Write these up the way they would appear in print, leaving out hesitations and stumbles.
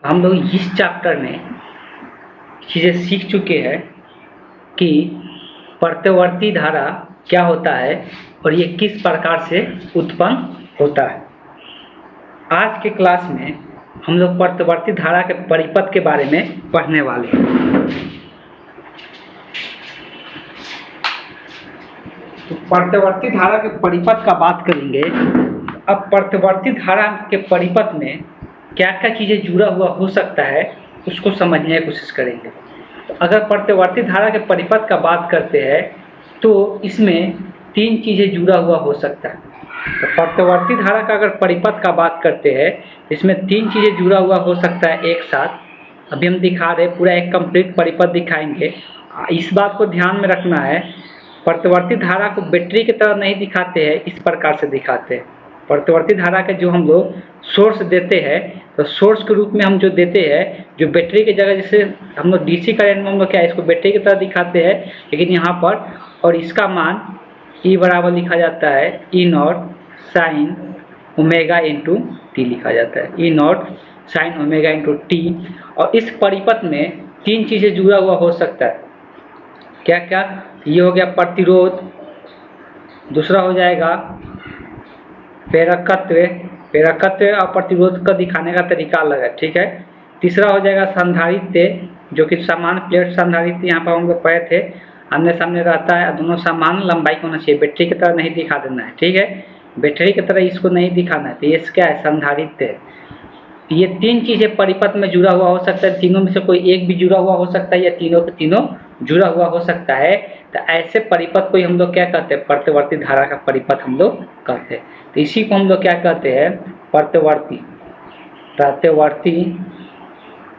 हम लोग इस चैप्टर में चीज़ें सीख चुके हैं कि प्रत्यावर्ती धारा क्या होता है और ये किस प्रकार से उत्पन्न होता है। आज के क्लास में हम लोग प्रत्यावर्ती धारा के परिपथ के बारे में पढ़ने वाले हैं। तो प्रत्यावर्ती धारा के परिपथ का बात करेंगे। अब प्रत्यावर्ती धारा के परिपथ में क्या क्या चीज़ें जुड़ा हुआ हो सकता है उसको समझने की कोशिश करेंगे। तो अगर प्रत्यावर्ती धारा के परिपथ का बात करते हैं तो इसमें तीन चीज़ें जुड़ा हुआ हो सकता है। तो प्रत्यावर्ती धारा का अगर परिपथ का बात करते हैं इसमें तीन चीज़ें जुड़ा हुआ हो सकता है एक साथ। अभी हम दिखा रहे पूरा एक कंप्लीट परिपथ दिखाएंगे। इस बात को ध्यान में रखना है, प्रत्यावर्ती धारा को बैटरी की तरह नहीं दिखाते हैं, इस प्रकार से दिखाते हैं। प्रत्यावर्ती धारा के जो हम लोग सोर्स देते हैं तो सोर्स के रूप में हम जो देते हैं, जो बैटरी की जगह जैसे हम लोग डीसी करंट में हम लोग क्या इसको बैटरी की तरह दिखाते हैं, लेकिन यहाँ पर और इसका मान E बराबर लिखा जाता है E naught sine omega into T लिखा जाता है, E naught sine omega into T. और इस परिपथ में तीन चीज़ें जुड़ा हुआ हो सकता है। क्या क्या? ये हो गया प्रतिरोध, दूसरा हो जाएगा प्रेरकत्व और प्रतिरोध का दिखाने का तरीका अलग है, ठीक है। तीसरा हो जाएगा संधारित्र, जो कि समान प्लेट संधारित्र यहाँ पर हम लोग पढ़े थे, आमने सामने रहता है, दोनों समान लंबाई का होना चाहिए, बैटरी की तरह नहीं दिखा देना है, ठीक है। बैटरी की तरह इसको नहीं दिखाना है, तो ये क्या है? संधारित्र। ये तीन चीज़ें परिपथ में जुड़ा हुआ हो सकता है, तीनों में से कोई एक भी जुड़ा हुआ हो सकता है या तीनों के तीनों जुड़ा हुआ हो सकता है। तो ऐसे परिपथ को हम लोग क्या कहते हैं? प्रत्यावर्ती धारा का परिपथ हम लोग कहते हैं। तो इसी को हम लोग क्या कहते हैं?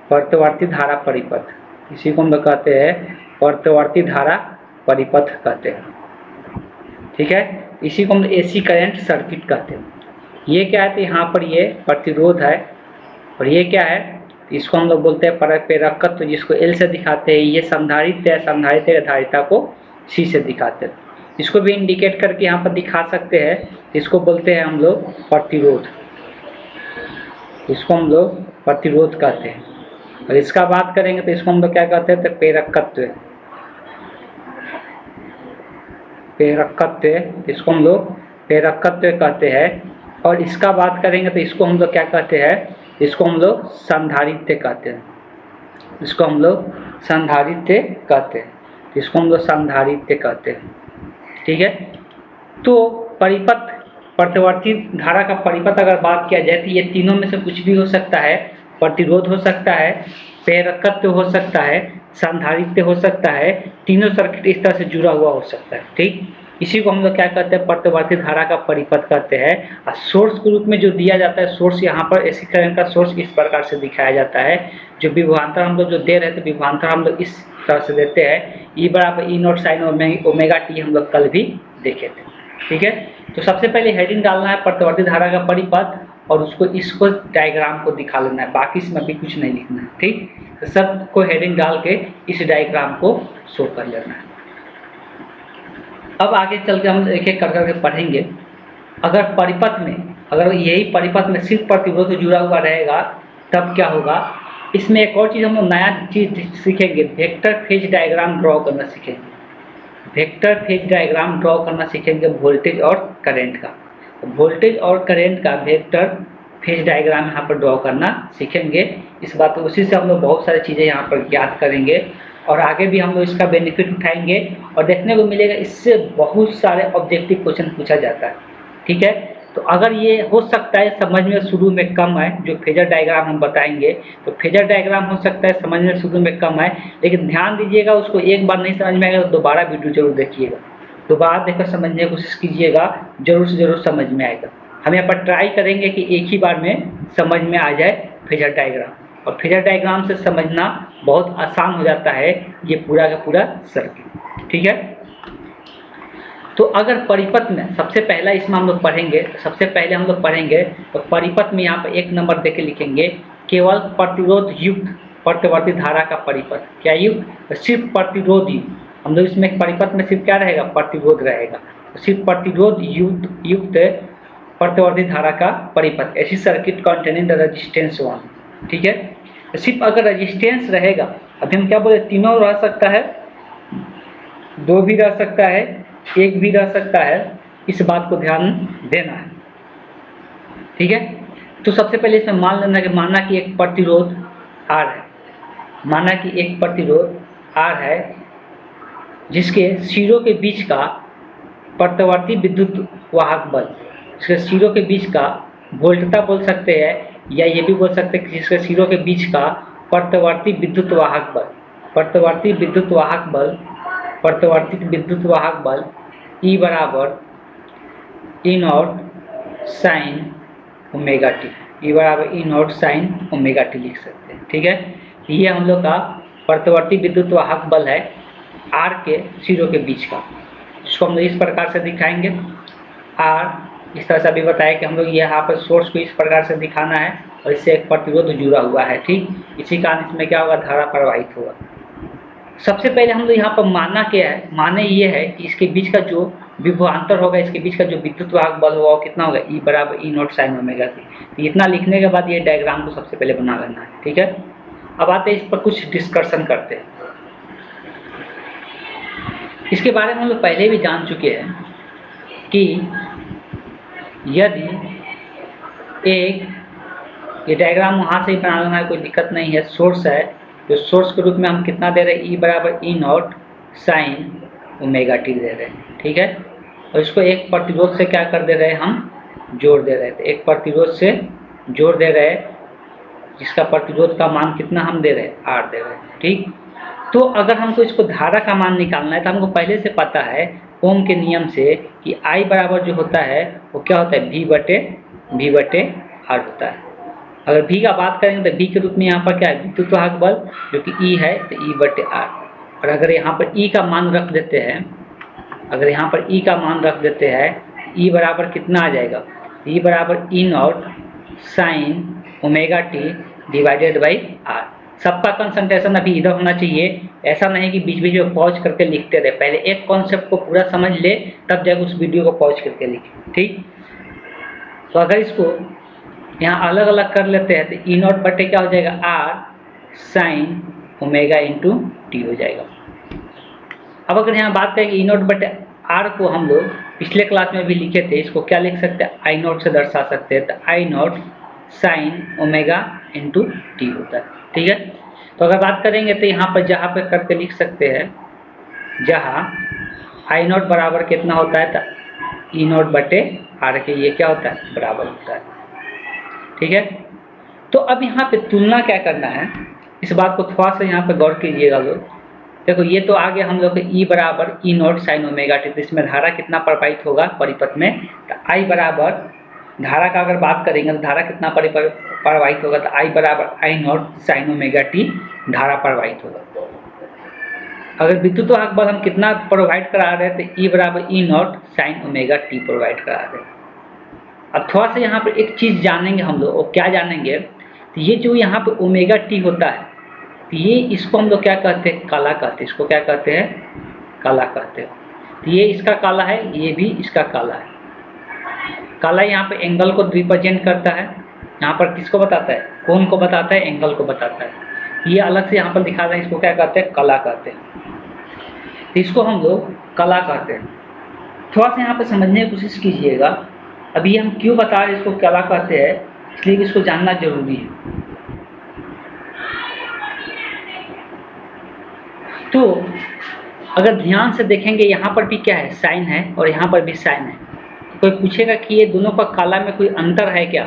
प्रत्यावर्ती धारा परिपथ। इसी को हम लोग कहते हैं प्रत्यावर्ती धारा परिपथ कहते हैं, ठीक है। इसी को हम एसी करंट सर्किट कहते हैं। ये क्या है? तो यहाँ पर ये प्रतिरोध है और ये क्या है? इसको हम लोग बोलते हैं प्रेरकत्व, जिसको एल से दिखाते हैं। ये संधारित्र है, संधारित्र धारिता को सी से दिखाते हैं। इसको भी इंडिकेट करके यहाँ पर दिखा सकते हैं, इसको बोलते हैं हम लोग प्रतिरोध। इसको हम लोग प्रतिरोध कहते हैं। और इसका बात करेंगे तो इसको हम लोग क्या कहते हैं? तो प्रेरकत्व। इसको हम लोग प्रेरकत्व कहते हैं। और इसका बात करेंगे तो इसको हम लोग क्या कहते हैं? इसको हम लोग संधारित्र कहते हैं। इसको हम लोग संधारित्र कहते हैं। इसको हम लोग संधारित्र कहते हैं, ठीक है। तो परिपथ, प्रत्यावर्ती धारा का परिपथ अगर बात किया जाए तो ये तीनों में से कुछ भी हो सकता है। प्रतिरोध हो सकता है, प्रेरकत्व हो सकता है, संधारित्र हो सकता है। तीनों सर्किट इस तरह से जुड़ा हुआ हो सकता है, ठीक। इसी को हम लोग क्या कहते हैं? प्रत्यावर्ती धारा का परिपथ कहते हैं। और सोर्स के रूप में जो दिया जाता है, सोर्स यहाँ पर एसी करंट का सोर्स इस प्रकार से दिखाया जाता है। जो विभवांतर हम लोग जो दे रहे थे, विभवांतर हम लोग इस तरह से देते हैं। E बराबर E naught sine omega T हम लोग कल भी देखे थे, ठीक है। तो सबसे पहले हेडिंग डालना है प्रत्यावर्ती धारा का परिपथ और इसको डायग्राम को दिखा लेना है, बाकी इसमें अभी कुछ नहीं लिखना है, ठीक। तो सबको हेडिंग डाल के इस डायग्राम को शो कर लेना है। अब आगे चल के हम एक एक कर करके पढ़ेंगे। अगर परिपथ में, अगर यही परिपथ में सिर्फ प्रतिरोध जुड़ा हुआ रहेगा तब क्या होगा? इसमें एक और चीज़ हम लोग नया चीज़ सीखेंगे, वेक्टर फेज डायग्राम ड्रॉ करना सीखेंगे। वेक्टर फेज डायग्राम ड्रॉ करना सीखेंगे वोल्टेज और करंट का। वोल्टेज और करंट का वेक्टर फेज डायग्राम यहाँ पर ड्रॉ करना सीखेंगे। इस बात उसी से हम लोग बहुत सारी चीज़ें यहाँ पर ज्ञात करेंगे और आगे भी हम लोग इसका बेनिफिट उठाएंगे और देखने को मिलेगा इससे बहुत सारे ऑब्जेक्टिव क्वेश्चन पूछा जाता है, ठीक है। तो अगर ये हो सकता है समझ में शुरू में कम आए, जो फेजर डायग्राम हम बताएंगे, तो फेजर डायग्राम हो सकता है समझ में शुरू में कम आए, लेकिन ध्यान दीजिएगा उसको एक बार नहीं समझ में आएगा तो दोबारा वीडियो जरूर देखिएगा, दोबारा देखकर समझने की कोशिश कीजिएगा, जरूर से जरूर समझ में आएगा। हम यहाँ पर ट्राई करेंगे कि एक ही बार में समझ में आ जाए फेजर डायग्राम, और फेजर डायग्राम से समझना बहुत आसान हो जाता है ये पूरा का पूरा सर्किट, ठीक है। तो अगर परिपथ में सबसे पहला इसमें हम लोग पढ़ेंगे, सबसे पहले हम लोग पढ़ेंगे तो परिपथ में यहाँ पर एक नंबर देके लिखेंगे केवल प्रतिरोध युक्त प्रत्यावर्ती धारा का परिपथ। क्या युक्त? तो सिर्फ प्रतिरोध युक्त। हम लोग इसमें परिपथ में सिर्फ क्या रहेगा? प्रतिरोध रहेगा। तो सिर्फ प्रतिरोध युक्त प्रत्यावर्ती धारा का परिपथ, ऐसी सर्किट कंटेनिंग द रेजिस्टेंस 1, ठीक है। सिर्फ अगर रेजिस्टेंस रहेगा, अभी हम क्या बोले, तीनों रह सकता है, 2 भी रह सकता है, 1 भी रह सकता है, इस बात को ध्यान देना है। ठीक है, तो सबसे पहले इसमें मान लेना कि माना कि एक प्रतिरोध R है, माना कि एक प्रतिरोध R है जिसके सिरों के बीच का प्रत्यावर्ती विद्युत वाहक बल, इसके सिरों के बीच का वोल्टता बोल सकते हैं, या ये भी बोल सकते हैं कि जिसके सिरों के बीच का प्रत्यावर्ती विद्युत वाहक बल, प्रत्यावर्ती विद्युत वाहक बल, प्रत्यावर्ती विद्युत वाहक बल E बराबर E naught sine omega T, E बराबर E naught sine omega T लिख सकते हैं। ठीक है, ये हम लोग का प्रत्यावर्ती विद्युत वाहक बल है R के सिरों के बीच का, जिसको हम लोग इस प्रकार से दिखाएंगे। R इस तरह से अभी बताया कि हम लोग यहाँ पर सोर्स को इस प्रकार से दिखाना है और इससे एक प्रतिरोध जुड़ा हुआ है। ठीक, इसी कारण इसमें क्या होगा, धारा प्रवाहित होगा। सबसे पहले हम लोग यहाँ पर माना क्या है, माने ये है कि इसके बीच का जो विभवांतर होगा, इसके बीच का जो विद्युत वाहक बल होगा वो कितना होगा, E बराबर E naught sine omega T. तो इतना लिखने के बाद ये डायग्राम को सबसे पहले बना लेना है। ठीक है, अब आते हैं इस पर कुछ डिस्कशन करते हैं। इसके बारे में हम लोग पहले भी जान चुके हैं कि यदि एक, ये डायग्राम वहाँ से ही बना लेना है, कोई दिक्कत नहीं है, सोर्स है, तो सोर्स के रूप में हम कितना दे रहे हैं, E बराबर E naught sine omega t दे रहे हैं। ठीक है, और इसको एक प्रतिरोध से क्या कर दे रहे हैं, हम जोड़ दे रहे थे, एक प्रतिरोध से जोड़ दे रहे हैं, जिसका प्रतिरोध का मान कितना हम दे रहे हैं, R दे रहे हैं। ठीक, तो अगर हमको इसको धारा का मान निकालना है तो हमको पहले से पता है ओम के नियम से कि I बराबर जो होता है वो क्या होता है, V बटे R होता है। अगर V का बात करेंगे तो V के रूप में यहाँ पर क्या है, विद्युत वाहक बल जो कि E है, तो E बटे R। और अगर यहाँ पर E का मान रख देते हैं, अगर यहाँ पर E का मान रख देते हैं, E बराबर कितना आ जाएगा, E बराबर E naught sine omega T divided by R। सबका कंसंट्रेशन अभी इधर होना चाहिए, ऐसा नहीं कि बीच बीच में पॉज करके लिखते रहे, पहले एक कॉन्सेप्ट को पूरा समझ ले तब जाकर उस वीडियो को पॉज करके लिखें। ठीक, तो अगर इसको यहाँ अलग अलग कर लेते हैं तो E नॉट बटे क्या हो जाएगा, R sine omega into T हो जाएगा। अब अगर यहाँ बात करें कि E नॉट बटे R को हम लोग पिछले क्लास में भी लिखे थे, इसको क्या लिख सकते हैं, I नॉट से दर्शा सकते हैं, तो I not sine omega into T होता है। ठीक है, तो अगर बात करेंगे तो यहाँ पर जहाँ पे करके लिख सकते हैं, जहाँ I नॉट बराबर कितना होता है, तो E नॉट बटे R के ये क्या होता है, बराबर होता है। ठीक है, तो अब यहाँ पे तुलना क्या करना है, इस बात को थोड़ा सा यहाँ पे गौर कीजिएगा लोग। देखो ये तो आगे हम लोग E बराबर E naught sine omega T, तो इसमें धारा कितना प्रवाहित होगा परिपथ में, तो I बराबर, धारा का अगर बात करेंगे तो धारा कितना प्रवाहित होगा, तो I बराबर I not sine omega T धारा प्रवाहित होगा। अगर विद्युत वाहक बल हम कितना प्रोवाइड करा रहे हैं, तो E बराबर E naught sine omega T provide करा रहे हैं। अब थोड़ा सा यहाँ पर एक चीज़ जानेंगे हम लोग, और क्या जानेंगे, तो ये जो यहाँ पे ओमेगा टी होता है, तो ये इसको हम लोग क्या कहते हैं, काला कहते हैं, इसको क्या कहते हैं, काला कहते हैं। तो ये इसका काला है, ये भी इसका काला है। काला यहाँ पे एंगल को रिप्रेजेंट करता है, यहाँ पर किसको बताता है, कोण को बताता है, एंगल को बताता है। ये अलग से यहाँ पर दिखा रहे हैं, इसको क्या कहते हैं, कला कहते हैं। तो इसको हम लोग कला कहते हैं। थोड़ा सा यहाँ पर समझने की कोशिश कीजिएगा। अभी हम क्यों बता रहे हैं इसको कला कहते हैं, इसलिए कि इसको जानना जरूरी है। तो अगर ध्यान से देखेंगे, यहाँ पर भी क्या है, साइन है, और यहाँ पर भी साइन है। कोई पूछेगा कि ये दोनों का काला में कोई अंतर है क्या,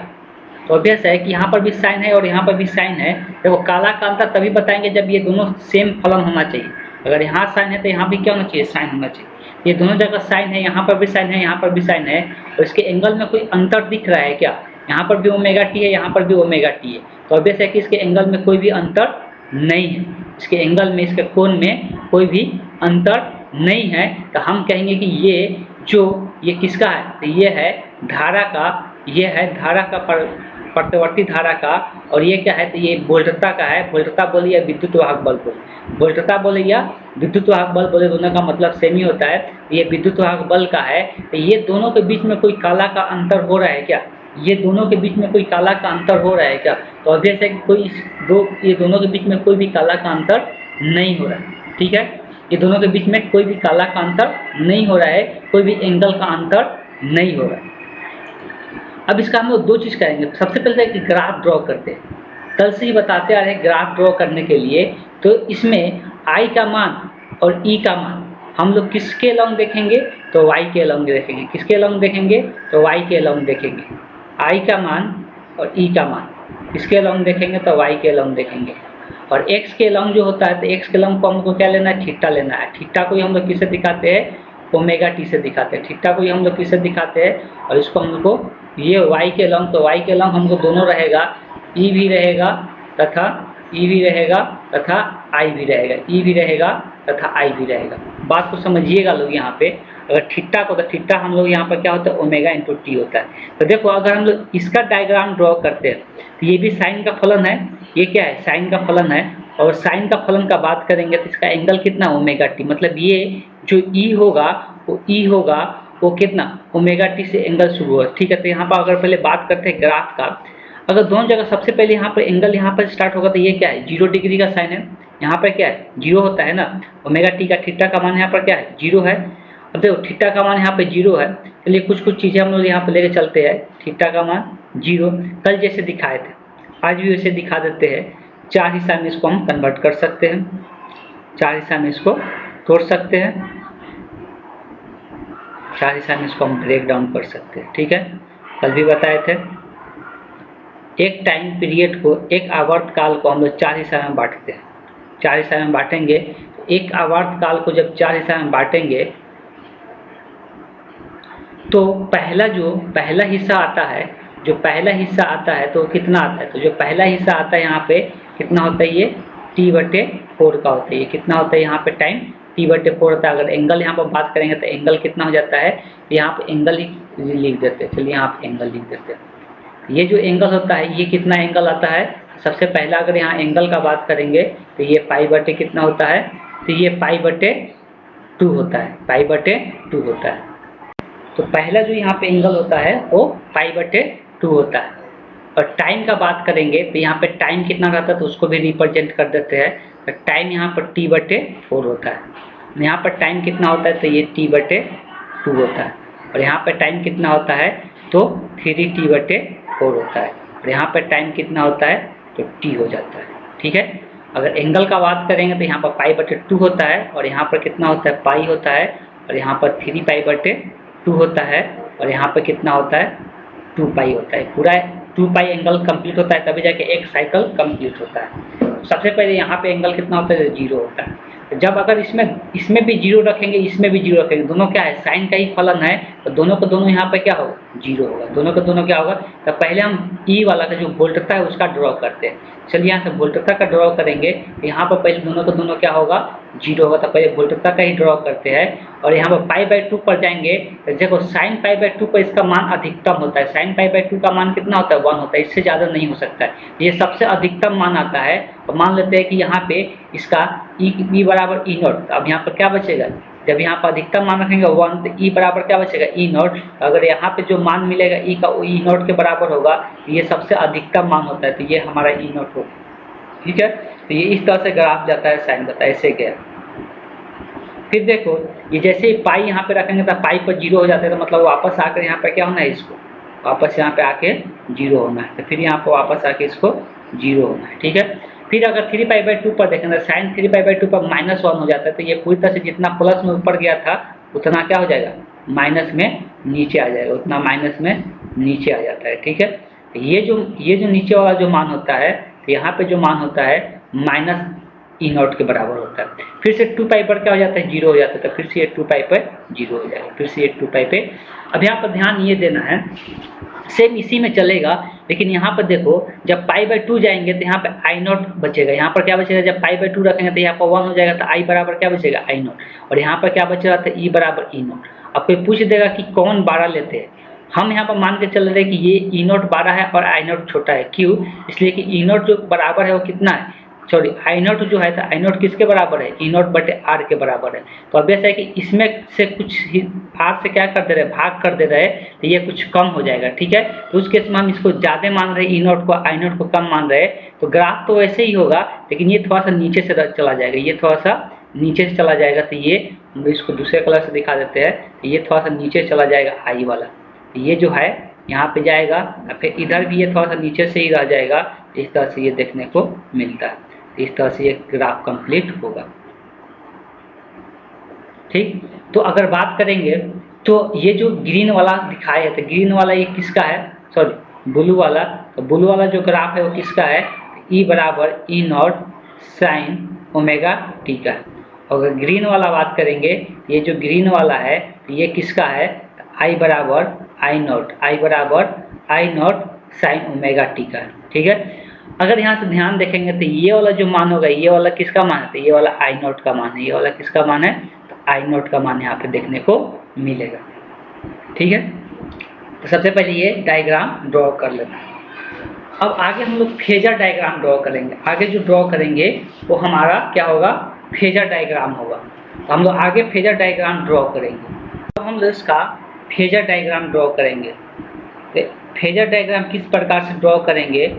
तो ऑब्वियस है कि यहाँ पर भी साइन है और यहाँ पर भी साइन है। देखो काला का अंतर तभी बताएंगे जब ये दोनों सेम फलन होना चाहिए। अगर यहाँ साइन है तो यहाँ भी क्या होना चाहिए, साइन होना चाहिए। ये दोनों जगह साइन है, यहाँ पर भी साइन है, यहाँ पर भी साइन है, और इसके एंगल में कोई अंतर दिख रहा है क्या, यहाँ पर भी ओमेगा टी है, यहाँ पर भी ओमेगा टी है, तो ऑब्वियस है कि इसके एंगल में कोई भी अंतर नहीं है, इसके एंगल में, इसके कोण में कोई भी अंतर नहीं है। तो हम कहेंगे कि ये किसका है, तो ये है धारा का, ये है धारा का प्रत्यावर्ती धारा का, और ये क्या है, तो ये वोल्टता का है। वोल्टता बोले या विद्युत वाहक बल बोले, वोल्टता बोले या विद्युत वाहक बल बोले, दोनों का मतलब सेम ही होता है। ये विद्युत वाहक बल का है, तो ये दोनों के बीच में कोई काला का अंतर हो रहा है क्या, ये दोनों के बीच में कोई काला का अंतर हो रहा है क्या? तो ऑब्वियस है कि कोई ये दोनों के बीच में कोई भी काला का अंतर नहीं हो रहा है। ठीक है, ये दोनों के बीच में कोई भी काला का अंतर नहीं हो रहा है, कोई भी एंगल का अंतर नहीं हो रहा है। अब इसका हम लोग दो चीज़ करेंगे। सबसे पहले एक ग्राफ ड्रॉ करते हैं। कल से ही बताते आ रहे हैं ग्राफ ड्रॉ करने के लिए, तो इसमें आई का मान और ई का मान हम लोग किसके अलॉन्ग देखेंगे? तो वाई के अलॉन्ग देखेंगे। किसके अलॉन्ग देखेंगे? तो वाई के अलॉन्ग देखेंगे। आई का मान और ई का मान किसके अलॉन्ग देखेंगे? तो वाई के अलॉन्ग देखेंगे। और एक्स के अलॉन्ग जो होता है, तो एक्स के अलॉन्ग को हमको क्या लेना है? थीटा लेना है। थीटा को ही हम लोग किससे दिखाते हैं? ओमेगा टी से दिखाते हैं। थीटा को ही हम लोग किससे दिखाते हैं? और इसको हम लोग को ये वाई के अलॉन्ग, तो वाई के अलॉन्ग हमको दोनों रहेगा, ई भी रहेगा तथा ई भी रहेगा तथा आई भी रहेगा, ई भी रहेगा तथा आई भी रहेगा। बात को समझिएगा लोग यहाँ पे। अगर थीटा को, तो थीटा हम लोग यहाँ पर क्या होता है? ओमेगा इंटू टी होता है। तो देखो अगर हम लोग इसका डायग्राम ड्रॉ करते हैं, तो ये भी साइन का फलन है, ये क्या है? साइन का फलन है। और साइन का फलन का बात करेंगे तो इसका एंगल कितना? Omega T. मतलब ये जो ई होगा वो ई होगा वो कितना? ओमेगा टी से एंगल शुरू होगा। ठीक है, तो यहाँ पर अगर पहले बात करते हैं ग्राफ का, अगर दोनों जगह सबसे पहले यहाँ पर एंगल यहाँ पर स्टार्ट होगा, तो ये क्या है? 0 डिग्री का साइन है। यहाँ पर क्या है? 0 होता है ना। ओमेगा टी का थीटा का मान यहाँ पर क्या है? 0 है। अब देखो थीटा का मान यहाँ पे 0 है, चलिए कुछ चीज़ें हम लोग यहाँ पर लेके चलते हैं। थीटा का मान 0, कल जैसे दिखाए थे आज भी वैसे दिखा देते हैं। 4 हिस्सा में इसको हम कन्वर्ट कर सकते हैं, 4 हिस्सा में इसको तोड़ सकते हैं, 4 हिस्सा में इसको हम ब्रेक डाउन कर सकते हैं। ठीक है, कल भी बताए थे। एक टाइम पीरियड को, एक आवर्त काल को हम लोग 4 हिस्सा में बांटते हैं। 4 हिस्सा में बांटेंगे, एक आवर्त काल को जब 4 हिस्सा में बांटेंगे तो पहला हिस्सा आता है, जो पहला हिस्सा आता है तो कितना आता है? तो जो पहला हिस्सा आता है यहाँ पे कितना होता है? ये t/4 का होता है। ये कितना होता है यहाँ पे? टाइम t/4 होता है। अगर एंगल यहाँ पर बात करेंगे तो एंगल कितना हो जाता है? यहाँ पे एंगल ही लिख देते हैं। चलिए यहाँ पे एंगल लिख देते हैं। ये जो एंगल होता है, ये कितना एंगल आता है? सबसे पहला अगर यहाँ एंगल का बात करेंगे तो ये पाई/, कितना होता है? तो ये पाई/2 होता है, पाई/2 होता है। तो पहला जो यहाँ पे एंगल होता है वो पाई/2 होता है। और टाइम का बात करेंगे तो यहाँ पे टाइम कितना रहता है, तो उसको भी रिप्रेजेंट कर देते हैं। तो टाइम यहाँ पर t/4 होता है। यहाँ पर टाइम कितना होता है? तो ये t/2 होता है। और यहाँ पर टाइम कितना होता है? तो 3t/4 होता है। और यहाँ पर टाइम कितना होता है? तो t हो जाता है। ठीक है, अगर एंगल का बात करेंगे तो यहाँ पर पाई/2 होता है, और यहाँ पर कितना होता है? पाई होता है। और यहाँ पर 3 पाई/2 होता है। और यहाँ पर कितना होता है? 2 पाई होता है। पूरा 2 पाई एंगल कंप्लीट होता है, तभी जाके एक साइकिल कंप्लीट होता है। सबसे पहले यहाँ पे एंगल कितना होता है? 0 होता है। तो जब अगर इसमें भी 0 रखेंगे, इसमें भी 0 रखेंगे, दोनों क्या है? साइन का ही फलन है, तो दोनों को दोनों यहाँ पे क्या होगा? 0 होगा। दोनों को दोनों क्या होगा? तो पहले हम ई वाला का जो वोल्टता है उसका ड्रॉ करते हैं। चलिए यहाँ से वोल्टता का ड्रॉ करेंगे, तो यहाँ पर पहले दोनों को दोनों क्या होगा? 0 होगा। तो पहले वोल्टता का ही ड्रॉ करते हैं। और यहाँ पर पाई/2 पर जाएंगे तो देखो साइन पाई/2 पर इसका मान अधिकतम होता है। साइन पाई/2 का मान कितना होता है? 1 होता है, इससे ज़्यादा नहीं हो सकता है। ये सबसे अधिकतम मान आता है। और मान लेते हैं कि यहाँ पे इसका ई बराबर E0। अब यहाँ पर क्या बचेगा? जब यहाँ पर अधिकतम मान रखेंगे 1, तो ई बराबर क्या बचेगा? E0। अगर यहाँ पे जो मान मिलेगा ई का, वो E0 के बराबर होगा, तो ये सबसे अधिकतम मान होता है, तो ये हमारा E0 होगा। ठीक है, तो ये इस तरह से ग्राफ जाता है साइन का, ऐसे गया। फिर देखो ये जैसे ही पाई यहाँ पे रखेंगे तो पाई पर 0 हो जाता है, तो मतलब वापस आकर यहाँ पे क्या होना है? इसको वापस यहाँ पे आके 0 होना है। तो फिर यहाँ पर वापस आके इसको 0 होना है। ठीक है, फिर अगर 3 पाई/2 पर देखेंगे, साइन 3 पाई/2 पर -1 हो जाता है, तो ये पूरी तरह से जितना प्लस में ऊपर गया था उतना क्या हो जाएगा? माइनस में नीचे आ जाएगा, उतना माइनस में नीचे आ जाता है। ठीक है, तो ये जो नीचे वाला जो मान होता है, तो यहाँ पे जो मान होता है -E0 के बराबर होता है। फिर से 2 पाई पर क्या हो जाता है? 0 हो जाता है। तो फिर से ये 2 पाई पर 0 हो जाएगा, फिर से ये 2 पाई पे। अब यहाँ पर ध्यान ये देना है, सेम इसी में चलेगा, लेकिन यहाँ पर देखो जब पाई/2 जाएंगे तो यहाँ पे I0 बचेगा। यहाँ पर क्या बचेगा? जब पाई/2 रखेंगे तो यहाँ पर 1 हो जाएगा, तो I बराबर क्या बचेगा? I0। और यहाँ पर क्या बचेगा? तो E बराबर E0। अब कोई पूछ देगा कि कौन 12 लेते हैं, हम यहाँ पर मान के चल रहे हैं कि ये E0 12 है और I0 छोटा है। क्यों? इसलिए कि E0 जो बराबर है वो कितना है? सॉरी आई नॉट जो है तो आई नॉट किसके बराबर है, ई नॉट बटे आर के बराबर है। तो अब ऐसा है कि इसमें से कुछ आर से क्या कर दे रहे, भाग कर दे रहे, तो ये कुछ कम हो जाएगा, ठीक है। तो उस केस में हम इसको ज़्यादा मान रहे हैं, ई नॉट को आई नॉट को कम मान रहे हैं, तो ग्राफ तो वैसे ही होगा, लेकिन ये थोड़ा सा नीचे से चला जाएगा, ये थोड़ा सा नीचे से चला जाएगा। तो ये हम इसको दूसरे कलर से दिखा देते हैं, तो ये थोड़ा सा नीचे चला जाएगा आई वाला, ये जो है यहाँ पे जाएगा, फिर इधर भी ये थोड़ा सा नीचे से ही रह जाएगा। इस तरह से ये देखने को मिलता है, इस तरह से ये ग्राफ कंप्लीट होगा, ठीक। तो अगर बात करेंगे तो ये जो ग्रीन वाला दिखाया है, तो ग्रीन वाला ये किसका है, सॉरी ब्लू वाला, तो ब्लू वाला जो ग्राफ है वो किसका है, ई बराबर ई नॉट साइन ओमेगा टी का है। अगर ग्रीन वाला बात करेंगे, ये जो ग्रीन वाला है ये किसका है, आई बराबर आई नॉट, आई बराबर I naught sine omega T का है, ठीक है। अगर यहाँ से ध्यान देखेंगे तो ये वाला जो मान होगा, ये वाला किसका मान है, तो ये वाला आई नॉट का मान है, ये वाला किसका मान है, तो आई नॉट का मान यहाँ पे देखने को मिलेगा, ठीक है। तो सबसे पहले ये डायग्राम ड्रॉ कर लेना। अब आगे हम लोग फेजर डायग्राम ड्रॉ करेंगे। आगे जो ड्रॉ करेंगे वो हमारा क्या होगा, फेजर डायग्राम होगा। तो हम लोग आगे फेजर डायग्राम ड्रॉ करेंगे। तो हम लोग इसका फेजर डायग्राम ड्रॉ करेंगे। तो फेजर डायग्राम किस प्रकार से ड्रॉ करेंगे,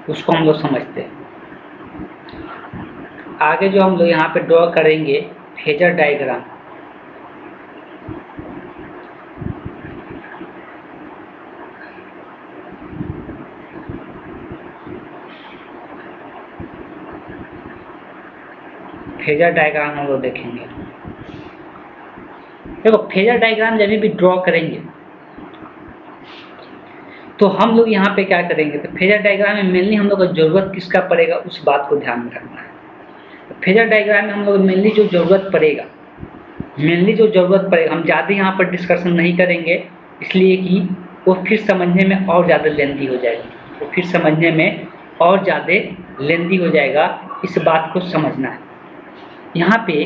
उसको हम लोग समझते हैं। आगे जो हम लोग यहाँ पे ड्रॉ करेंगे फेजर डायग्राम, फेजर डायग्राम हम लोग देखेंगे। देखो फेजर डायग्राम जब भी ड्रॉ करेंगे तो हम लोग यहाँ पे क्या करेंगे, तो फेजर डायग्राम में मेनली हम लोग को जरूरत किसका पड़ेगा उस बात को ध्यान में रखना है। तो फेजर डायग्राम में हम लोग मेनली जो जरूरत पड़ेगा, हम ज़्यादा यहाँ पर डिस्कशन नहीं करेंगे, इसलिए कि वो फिर समझने में और ज़्यादा लेंदी हो जाएगा, इस बात को समझना है। यहाँ पे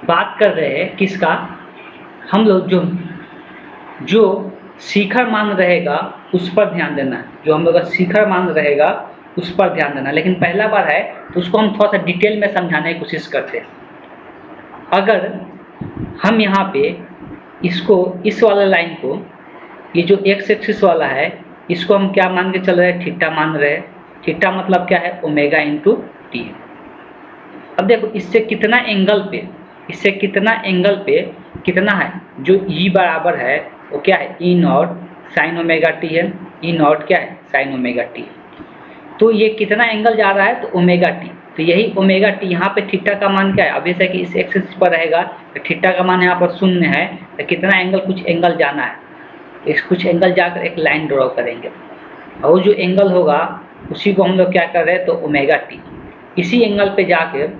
बात कर रहे हैं किसका, हम लोग जो शिखर मान रहेगा उस पर ध्यान देना है, जो हम लोग का शिखर मान रहेगा उस पर ध्यान देना। लेकिन पहला बार है तो उसको हम थोड़ा सा डिटेल में समझाने की कोशिश करते हैं। अगर हम यहाँ पे इसको, इस वाला लाइन को, ये जो एक्स एक्सिस वाला है, इसको हम क्या मान के चल रहे हैं, थीटा मान रहे हैं। थीटा मतलब क्या है, ओमेगा इंटू टी। अब देखो इससे कितना एंगल पे कितना है, जो ई बराबर है वो क्या है, ई नॉट साइन ओमेगा टी है। ई नॉट क्या है, साइन ओमेगा टी। तो ये कितना एंगल जा रहा है, तो ओमेगा टी। तो यही ओमेगा टी, यहाँ पे थीटा का मान क्या है, अब जैसे कि इस एक्सिस पर रहेगा तो थीटा का मान यहाँ पर 0 है, तो कितना एंगल, कुछ एंगल जाना है। इस कुछ एंगल जाकर एक लाइन ड्रॉ करेंगे, और जो एंगल होगा उसी को हम लोग क्या कर रहे हैं, तो ओमेगा टी। इसी एंगल पे जाकर,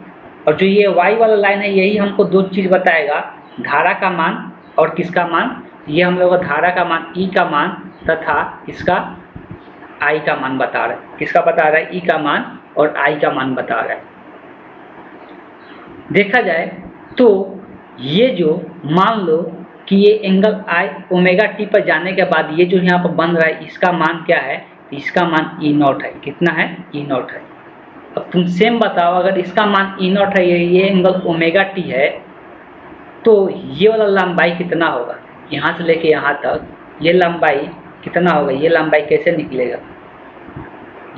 और जो ये वाई वाला लाइन है यही हमको दो चीज़ बताएगा, धारा का मान और किसका मान। ये हम लोग धारा का मान ई का मान तथा इसका आई का मान बता रहा है। किसका बता रहा है, ई का मान और आई का मान बता रहा है। देखा जाए तो ये जो मान लो कि ये एंगल आई ओमेगा टी पर जाने के बाद ये जो यहाँ पर बन रहा है इसका मान क्या है, इसका मान ई नॉट है। कितना है, ई नॉट है। अब तुम सेम बताओ, अगर इसका मान ई नॉट है, ये एंगल ओमेगा टी है, तो ये वाला लंबाई कितना होगा, यहाँ से लेके यहाँ तक ये लंबाई कितना होगा, ये लंबाई कैसे निकलेगा,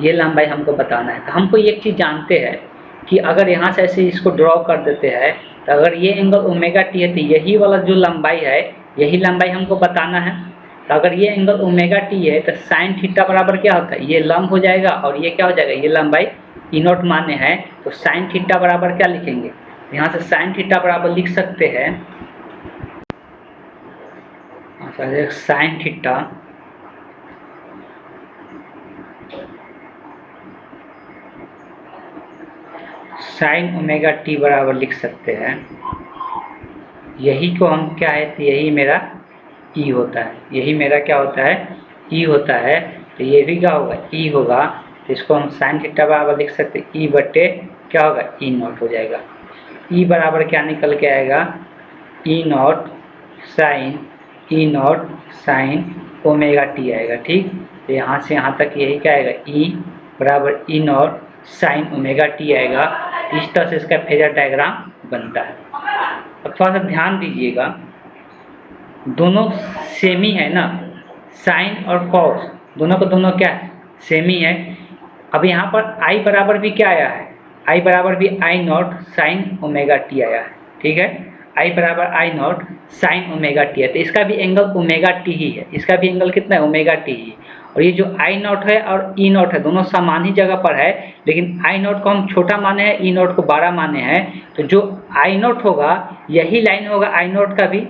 ये लंबाई हमको बताना है। तो हमको एक चीज़ जानते हैं कि अगर यहाँ से ऐसे इसको ड्रॉ कर देते हैं, तो अगर ये एंगल ओमेगा टी है तो यही वाला जो लंबाई है, यही लंबाई हमको बताना है। तो अगर ये एंगल ओमेगा टी है तो साइन थीटा बराबर क्या होता है, ये लंब हो जाएगा, और ये क्या हो जाएगा, ये लंबाई ई नॉट मान्य है। तो साइन थीटा बराबर क्या लिखेंगे, यहाँ से साइन थीटा बराबर लिख सकते हैं, sine theta sine omega T बराबर लिख सकते हैं। यही को हम क्या है, तो यही मेरा ई होता है, यही मेरा क्या होता है, ई होता है। तो ये भी क्या होगा, ई होगा। तो इसको हम साइन थीटा बराबर लिख सकते हैं, ई बटे क्या होगा, ई नॉट हो जाएगा। ई बराबर क्या निकल के आएगा, ई नॉट साइन ओमेगा टी आएगा। ठीक, तो यहाँ से यहाँ तक यही क्या आएगा, ई बराबर ई नॉट साइन ओमेगा टी आएगा। इस तरह से इसका फेजर डायग्राम बनता है। अब थोड़ा सा ध्यान दीजिएगा, दोनों सेम ही है ना, साइन और कॉस दोनों को दोनों क्या है, सेम ही है। अब यहाँ पर आई बराबर भी क्या आया है, आई बराबर भी आई नॉट साइन ओमेगा टी आया है। ठीक है, आई बराबर I naught sine omega T है, तो इसका भी एंगल ओमेगा टी ही है, इसका भी एंगल कितना है, ओमेगा टी ही। और ये जो आई नॉट है और ई नॉट है दोनों समान ही जगह पर है, लेकिन आई नॉट को हम छोटा माने हैं, ई नॉट को बड़ा माने हैं। तो जो आई नॉट होगा यही लाइन होगा आई नॉट का भी,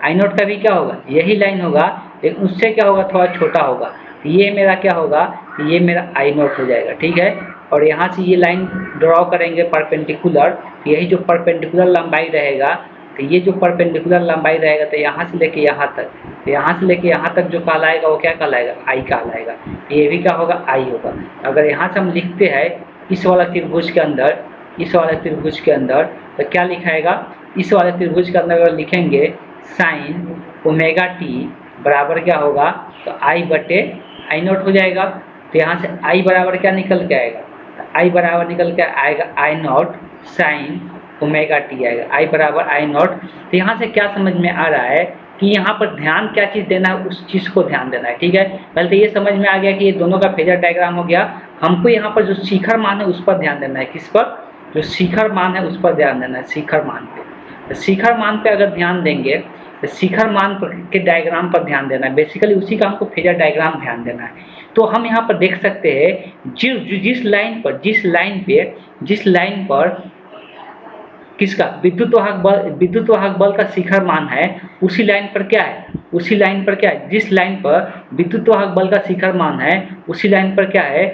आई नॉट का भी क्या होगा, यही लाइन होगा, लेकिन उससे क्या होगा, थोड़ा छोटा होगा। ये मेरा क्या होगा, ये मेरा आई नॉट हो जाएगा। ठीक है, और यहाँ से ये लाइन ड्रॉ करेंगे परपेंडिकुलर, यही जो परपेंडिकुलर लंबाई रहेगा, तो ये जो परपेंडिकुलर लंबाई रहेगा तो यहाँ से लेके यहाँ तक, तो यहाँ से लेके यहाँ तक जो कहलाएगा वो क्या कहलाएगा, आई कहलाएगा। ये भी क्या होगा, आई होगा। अगर यहाँ से हम लिखते हैं इस वाला त्रिभुज के अंदर, इस वाले त्रिभुज के अंदर, तो क्या लिखाएगा, इस वाले त्रिभुज के अंदर अगर लिखेंगे साइन ओमेगा टी बराबर क्या होगा, तो आई बटे आई नॉट हो जाएगा। तो यहाँ से आई बराबर क्या निकल के आएगा, आई बराबर निकल के आएगा आई नॉट साइन ओमेगा टी आएगा, आई बराबर आई नॉट। तो यहाँ से क्या समझ में आ रहा है कि यहाँ पर ध्यान क्या चीज़ देना है, उस चीज़ को ध्यान देना है। ठीक है, पहले तो ये समझ में आ गया कि ये दोनों का फेजर डायग्राम हो गया। हमको यहाँ पर जो शिखर मान है उस पर ध्यान देना है। किस पर, जो शिखर मान है उस पर ध्यान देना है, शिखर मान पे। तो शिखर मान पे अगर ध्यान देंगे तो शिखर मान के डायग्राम पर ध्यान देना है, बेसिकली उसी का हमको फेजर डायग्राम ध्यान देना है। तो हम यहाँ पर देख सकते हैं जिस लाइन पर, जिस लाइन पर किसका विद्युत वाहक बल का शिखर मान है, उसी लाइन पर क्या है, उसी लाइन पर क्या है, जिस लाइन पर विद्युत वाहक बल का शिखर मान है उसी लाइन पर क्या है,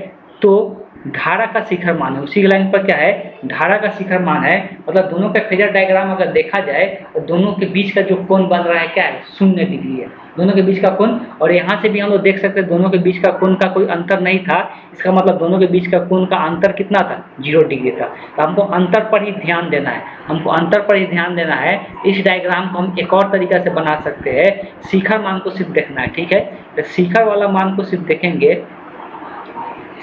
तो धारा का शिखर मान है, उसी लाइन पर क्या है, धारा का शिखर मान है। मतलब दोनों का फेजर डायग्राम अगर देखा जाए तो दोनों के बीच का जो कोण बन रहा है क्या है, 0 डिग्री है दोनों के बीच का कोण। और यहाँ से भी हम लोग देख सकते हैं दोनों के बीच का कोण का कोई अंतर नहीं था, इसका मतलब दोनों के बीच का कोण का अंतर कितना था, 0 डिग्री था। तो हमको अंतर पर ही ध्यान देना है, हमको अंतर पर ही ध्यान देना है। इस डायग्राम को हम एक और तरीका से बना सकते हैं, शिखर मान को सिर्फ देखना है। ठीक है, तो शिखर वाला मान को सिर्फ देखेंगे,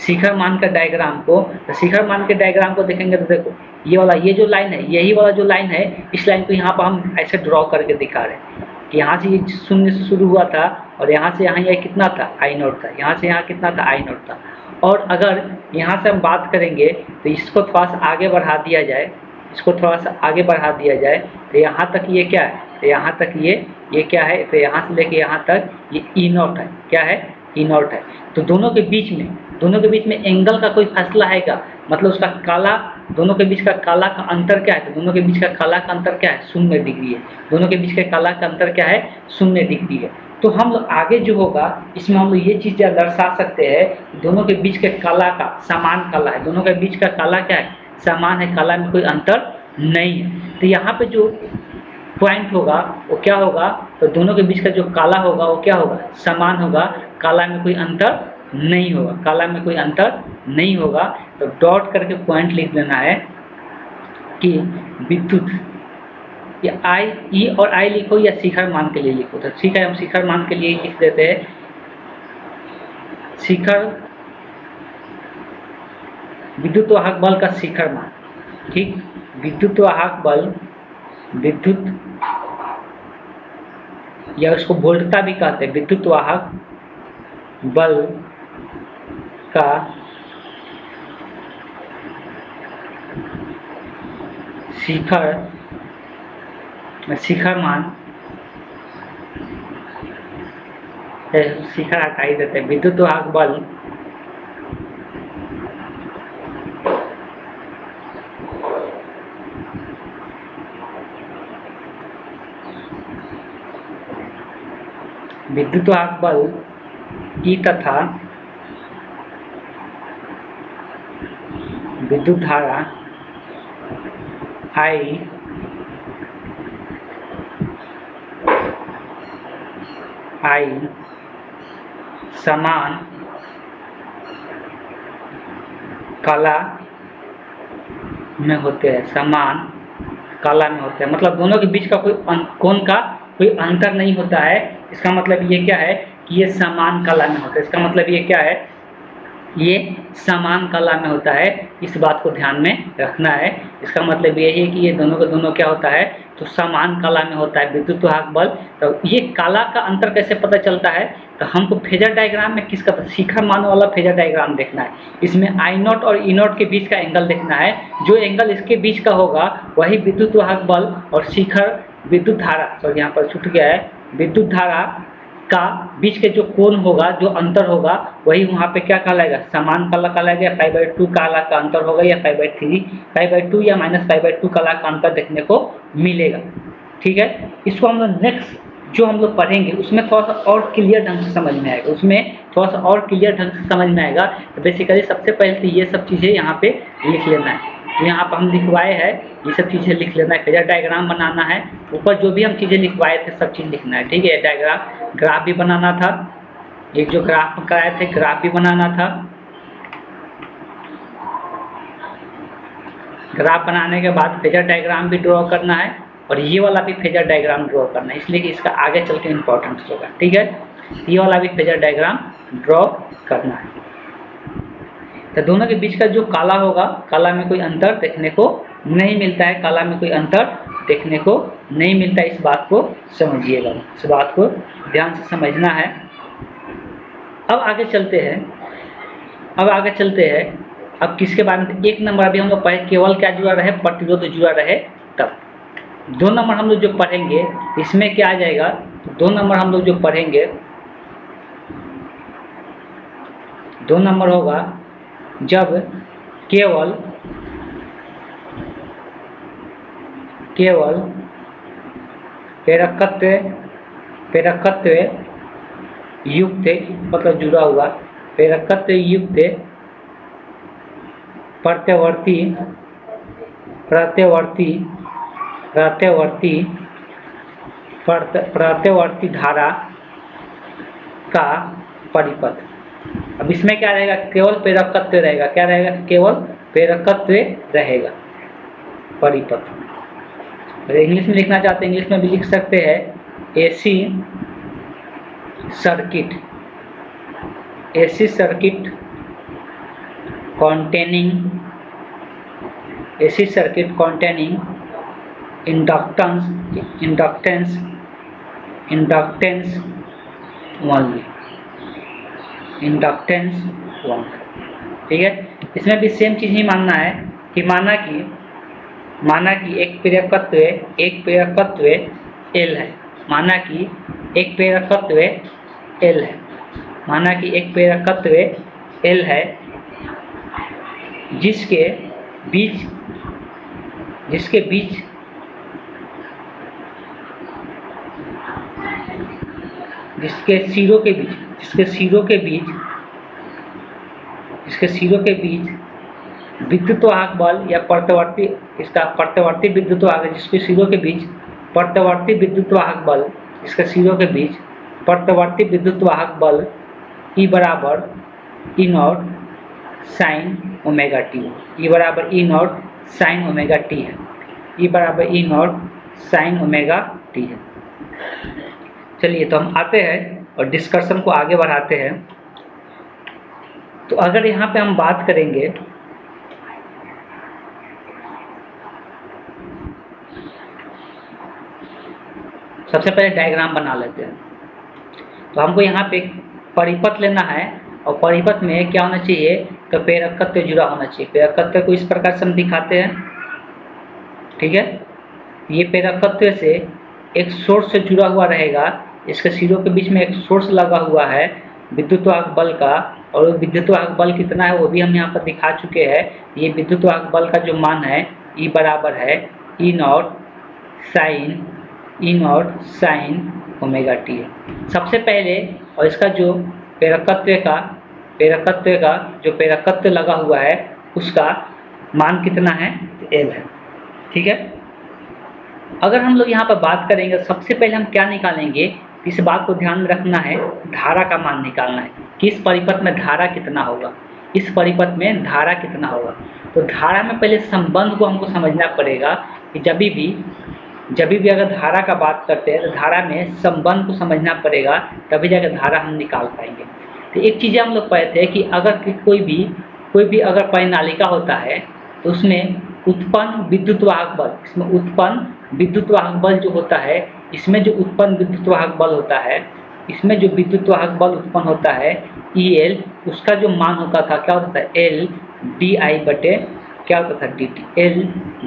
शिखर मान का डायग्राम को, तो शिखर मान के डायग्राम को देखेंगे तो देखो ये वाला, ये जो लाइन है, यही वाला जो लाइन है, इस लाइन को यहाँ पर हम ऐसे ड्रॉ करके दिखा रहे हैं कि यहाँ से ये 0 से शुरू हुआ था और यहाँ से यहाँ ये कितना था, आई नॉट था, यहाँ से यहाँ कितना था, आई नॉट था। और अगर यहाँ से हम बात करेंगे तो इसको थोड़ा सा आगे बढ़ा दिया जाए, इसको थोड़ा सा आगे बढ़ा दिया जाए, तो यहाँ तक ये क्या है, तो यहाँ तक ये क्या है, तो यहाँ से लेके यहाँ तक ये ई नॉट है, क्या है, ई नॉट है। तो दोनों के बीच में एंगल का कोई फासला है क्या, मतलब उसका काला, दोनों के बीच का काला का अंतर क्या है, तो दोनों के बीच का काला का अंतर क्या है, 0 डिग्री है। दोनों के बीच का काला का अंतर क्या है, 0 डिग्री है। तो हम लोग आगे जो होगा इसमें हम लोग ये चीज़ दर्शा सकते हैं, दोनों के बीच के काला का समान काला है, दोनों के बीच का काला क्या है, समान है, काला में कोई अंतर नहीं है। तो यहाँ पे जो पॉइंट होगा वो क्या होगा, तो दोनों के बीच का जो काला होगा वो क्या होगा, समान होगा, काला में कोई अंतर नहीं होगा, काला में कोई अंतर नहीं होगा। तो डॉट करके पॉइंट लिख देना है कि विद्युत, या आई, ई और आई लिखो या शिखर मान के लिए लिखो। तो ठीक है, हम शिखर मान के लिए लिख देते हैं, शिखर विद्युत वाहक बल का शिखर मान। ठीक, विद्युत वाहक बल, विद्युत या उसको वोल्टता भी कहते हैं, विद्युत वाहक बल का शिखर मान, शिखर हटा ही देते हैं, विद्युत वाहक बल विद्युत वाहक बल ई तथा विद्युत धारा आई समान कला में होते हैं, समान कला में होते हैं। मतलब दोनों के बीच का कोई कोण का कोई अंतर नहीं होता है। इसका मतलब ये क्या है कि ये समान कला में होता है। इसका मतलब ये क्या है, ये समान कला में होता है, इस बात को ध्यान में रखना है। इसका मतलब ये है कि ये दोनों का दोनों क्या होता है, तो समान कला में होता है विद्युत वाहक बल। तो ये कला का अंतर कैसे पता चलता है, तो हमको फेजर डायग्राम में किसका शिखर मान वाला फेजर डायग्राम देखना है। इसमें आई नॉट और ई नॉट के बीच का एंगल देखना है, जो एंगल इसके बीच का होगा वही विद्युत वाहक बल और शिखर विद्युत धारा, तो यहाँ पर छूट गया है, विद्युत धारा का बीच के जो कोण होगा, जो अंतर होगा, वही वहाँ पे क्या कहलाएगा, समान कला कहलाएगा। π/2 कला का अंतर होगा या π/3, π/2 या -π/2 कला का अंतर देखने को मिलेगा। ठीक है, इसको हम लोग नेक्स्ट जो हम लोग पढ़ेंगे उसमें थोड़ा सा और क्लियर ढंग से समझ में आएगा, उसमें थोड़ा सा और क्लियर ढंग से समझ में आएगा। तो बेसिकली सबसे पहले तो ये सब चीज़ें यहाँ पे लिख लेना है। तो यहाँ पर हम लिखवाए हैं, ये सब चीज़ें लिख लेना है। फेजर डायग्राम बनाना है, ऊपर जो भी हम चीज़ें लिखवाए थे सब चीज़ लिखना है। ठीक है, डायग्राम ग्राफ भी बनाना था, एक जो ग्राफ कराए थे ग्राफ भी बनाना था। ग्राफ बनाने के बाद फेजर डायग्राम भी ड्रॉ करना है और ये वाला भी फेजर डायग्राम ड्रॉ करना है, इसलिए कि इसका आगे चल के इम्पोर्टेंस होगा। ठीक है, ये वाला भी फेजर डायग्राम ड्रॉ करना है। तो दोनों के बीच का जो काला होगा, काला में कोई अंतर देखने को नहीं मिलता है, काला में कोई अंतर देखने को नहीं मिलता है, इस बात को समझिएगा, इस बात को ध्यान से समझना है। अब आगे चलते हैं, अब किसके बारे में, एक नंबर अभी हम लोग पढ़े केवल क्या जुड़ा रहे, प्रतिरोध जुड़ा रहे तब। 2 नंबर हम लोग जो पढ़ेंगे इसमें क्या आ जाएगा, 2 नंबर हम लोग जो पढ़ेंगे, 2 नंबर होगा जब केवल प्रेरकत्व युक्त, मतलब जुड़ा हुआ प्रेरकत्व युक्त प्रत्यवर्ती धारा का परिपथ। अब इसमें क्या रहेगा, केवल प्रेरकत्व रहेगा, क्या रहेगा, केवल प्रेरकत्व रहेगा परिपथ। इंग्लिश में लिखना चाहते हैं, इंग्लिश में भी लिख सकते हैं, AC circuit containing inductance only। ठीक है, इसमें भी सेम चीज ही मानना है कि माना कि एक प्रेरकत्व L है, माना कि एक प्रेरकत्व L है, जिसके सिरों के बीच विद्युत वाहक बल या प्रत्यवर्ती विद्युत वाहक, जिसके सिरों के बीच प्रत्यवर्ती विद्युत वाहक बल, इसके सिरों के बीच प्रत्यवर्ती विद्युत वाहक बल E बराबर E0 sin omega T, E बराबर E0 sin ओमेगा टी है, E बराबर E0 sin ओमेगा टी है। चलिए, तो हम आते हैं और डिस्कशन को आगे बढ़ाते हैं। तो अगर यहाँ पे हम बात करेंगे, सबसे पहले डायग्राम बना लेते हैं। तो हमको यहाँ पे परिपथ लेना है और परिपथ में क्या होना चाहिए, तो प्रेरकत्व जुड़ा होना चाहिए। प्रेरकत्व को इस प्रकार से हम दिखाते हैं। ठीक है, ये प्रेरकत्व से एक सोर्स से जुड़ा हुआ रहेगा, इसके सिरों के बीच में एक सोर्स लगा हुआ है विद्युत वाहक बल का, और विद्युत वाहक बल कितना है वो भी हम यहाँ पर दिखा चुके हैं। ये विद्युत वाहक बल का जो मान है E बराबर है E0 sin ओमेगा टी है सबसे पहले। और इसका जो प्रेरकत्व लगा हुआ है उसका मान कितना है, L है। ठीक है, अगर हम लोग यहाँ पर बात करेंगे, सबसे पहले हम क्या निकालेंगे, इस बात को ध्यान में रखना है, धारा का मान निकालना है कि इस परिपथ में धारा कितना होगा, तो धारा में पहले संबंध को हमको समझना पड़ेगा कि जब भी जब भी अगर धारा का बात करते हैं तो धारा में संबंध को समझना पड़ेगा, तभी जाकर धारा हम निकाल पाएंगे। तो एक चीज़ हम लोग पढ़े थे कि अगर कोई भी अगर परिनालिका होता है तो उसमें उत्पन्न विद्युत वाहक बल, इसमें उत्पन्न विद्युत वाहक बल जो होता है, इसमें जो उत्पन्न विद्युत वाहक बल होता है, इसमें जो विद्युत वाहक बल उत्पन्न होता है EL, उसका जो मान होता था क्या होता था, L DI बटे क्या होता था DT, L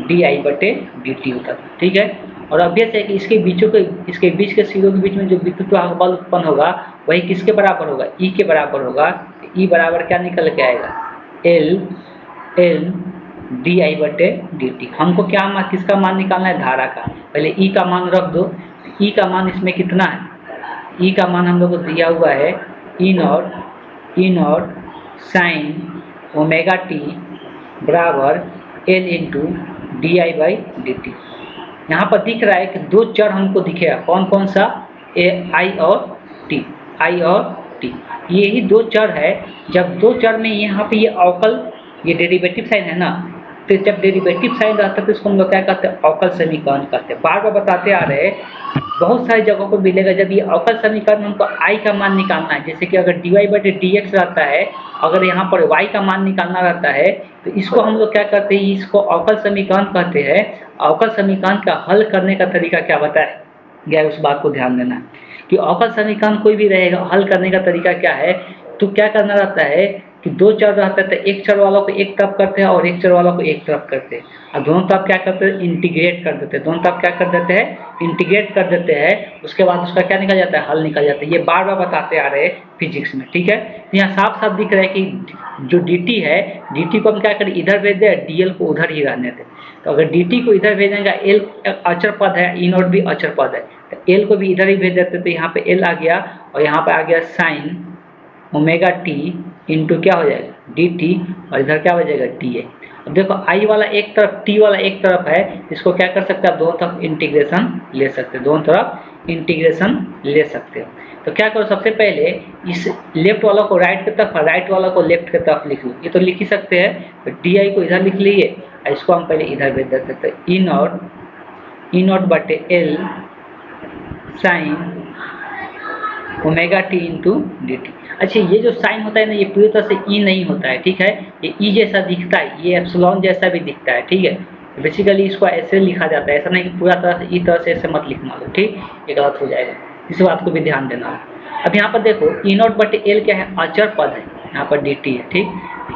DI बटे DT होता था। ठीक है, और अभ्यास है कि इसके बीच के सिरों के बीच में जो विद्युत वाहक बल उत्पन्न होगा वही किसके बराबर होगा, E के बराबर होगा। E बराबर क्या निकल के आएगा, L DI बटे DT। हमको क्या मान, किसका मान निकालना है, धारा का। पहले E का मान रख दो। E का मान इसमें कितना है, E का मान हम लोग को दिया हुआ है E naught sine omega T बराबर L into DI by DT। यहाँ पर दिख रहा है कि दो चर हमको दिखेगा, कौन कौन सा, I और T। यही दो चर है। जब दो चर में यहाँ पे ये अवकल, ये डेरिवेटिव साइन है ना, तो जब डेरिवेटिव साइन रहता है तो इसको हम लोग क्या कहते हैं, अवकल समीकरण कहते हैं। बार बार बताते आ रहे हैं, बहुत सारी जगहों पर मिलेगा। जब ये अवकल समीकरण हमको I का मान निकालना है, जैसे कि अगर dy बटे dx रहता है, अगर यहाँ पर y का मान निकालना रहता है, तो इसको हम लोग क्या करते हैं, इसको अवकल समीकरण कहते हैं। अवकल समीकरण का हल करने का तरीका क्या बताया गया, उस बात को ध्यान देना कि अवकल समीकरण कोई भी रहेगा, हल करने का तरीका क्या है। तो क्या करना रहता है कि दो चर रहते हैं, तो एक चर वालों को एक तरफ करते हैं और एक चर वालों को एक तरफ करते हैं, और दोनों तरफ क्या करते हैं, इंटीग्रेट कर देते हैं। दोनों तरफ क्या कर देते हैं, इंटीग्रेट कर देते हैं। उसके बाद उसका क्या निकल जाता है, हल निकल जाता है। ये बार बार बताते आ रहे हैं फिजिक्स में। ठीक है, यहाँ साफ साफ दिख रहा है कि जो dt है, dt को हम क्या करें, इधर भेज दें, dl को उधर ही रहने दें। तो अगर dt को इधर भेजेंगे, l अचर पद है, E नॉट भी अचर पद है, तो l को भी इधर ही भेज देते, तो यहाँ पे l आ गया और यहाँ पे आ गया साइन ओमेगा टी इंटू क्या हो जाएगा dt, और इधर क्या हो जाएगा dA। अब देखो I वाला एक तरफ, T वाला एक तरफ है, इसको क्या कर सकते हैं आप, दोनों तरफ इंटीग्रेशन ले सकते हैं, दोनों तरफ इंटीग्रेशन ले सकते हो। तो क्या करो, सबसे पहले इस लेफ्ट वाला को राइट की तरफ, राइट वाला को लेफ्ट की तरफ लिख लो। ये तो लिख ही सकते हैं, तो DI को इधर लिख लिए, इसको हम पहले इधर भेज देते। तो E नॉट बटे L sign omega T into dt। अच्छा, ये जो साइन होता है ना, ये पूरी तरह से E नहीं होता है। ठीक है, ये E जैसा दिखता है, ये एप्सिलॉन जैसा भी दिखता है। ठीक है, बेसिकली इसको ऐसे लिखा जाता है, ऐसा नहीं कि पूरा तरह से E तरह से ऐसे मत लिखना लो, ठीक, ये गलत हो जाएगा, इस बात को भी ध्यान देना है। अब यहाँ पर देखो E नॉट बटे L क्या है, अचर पद है, यहाँ पर dt है। ठीक,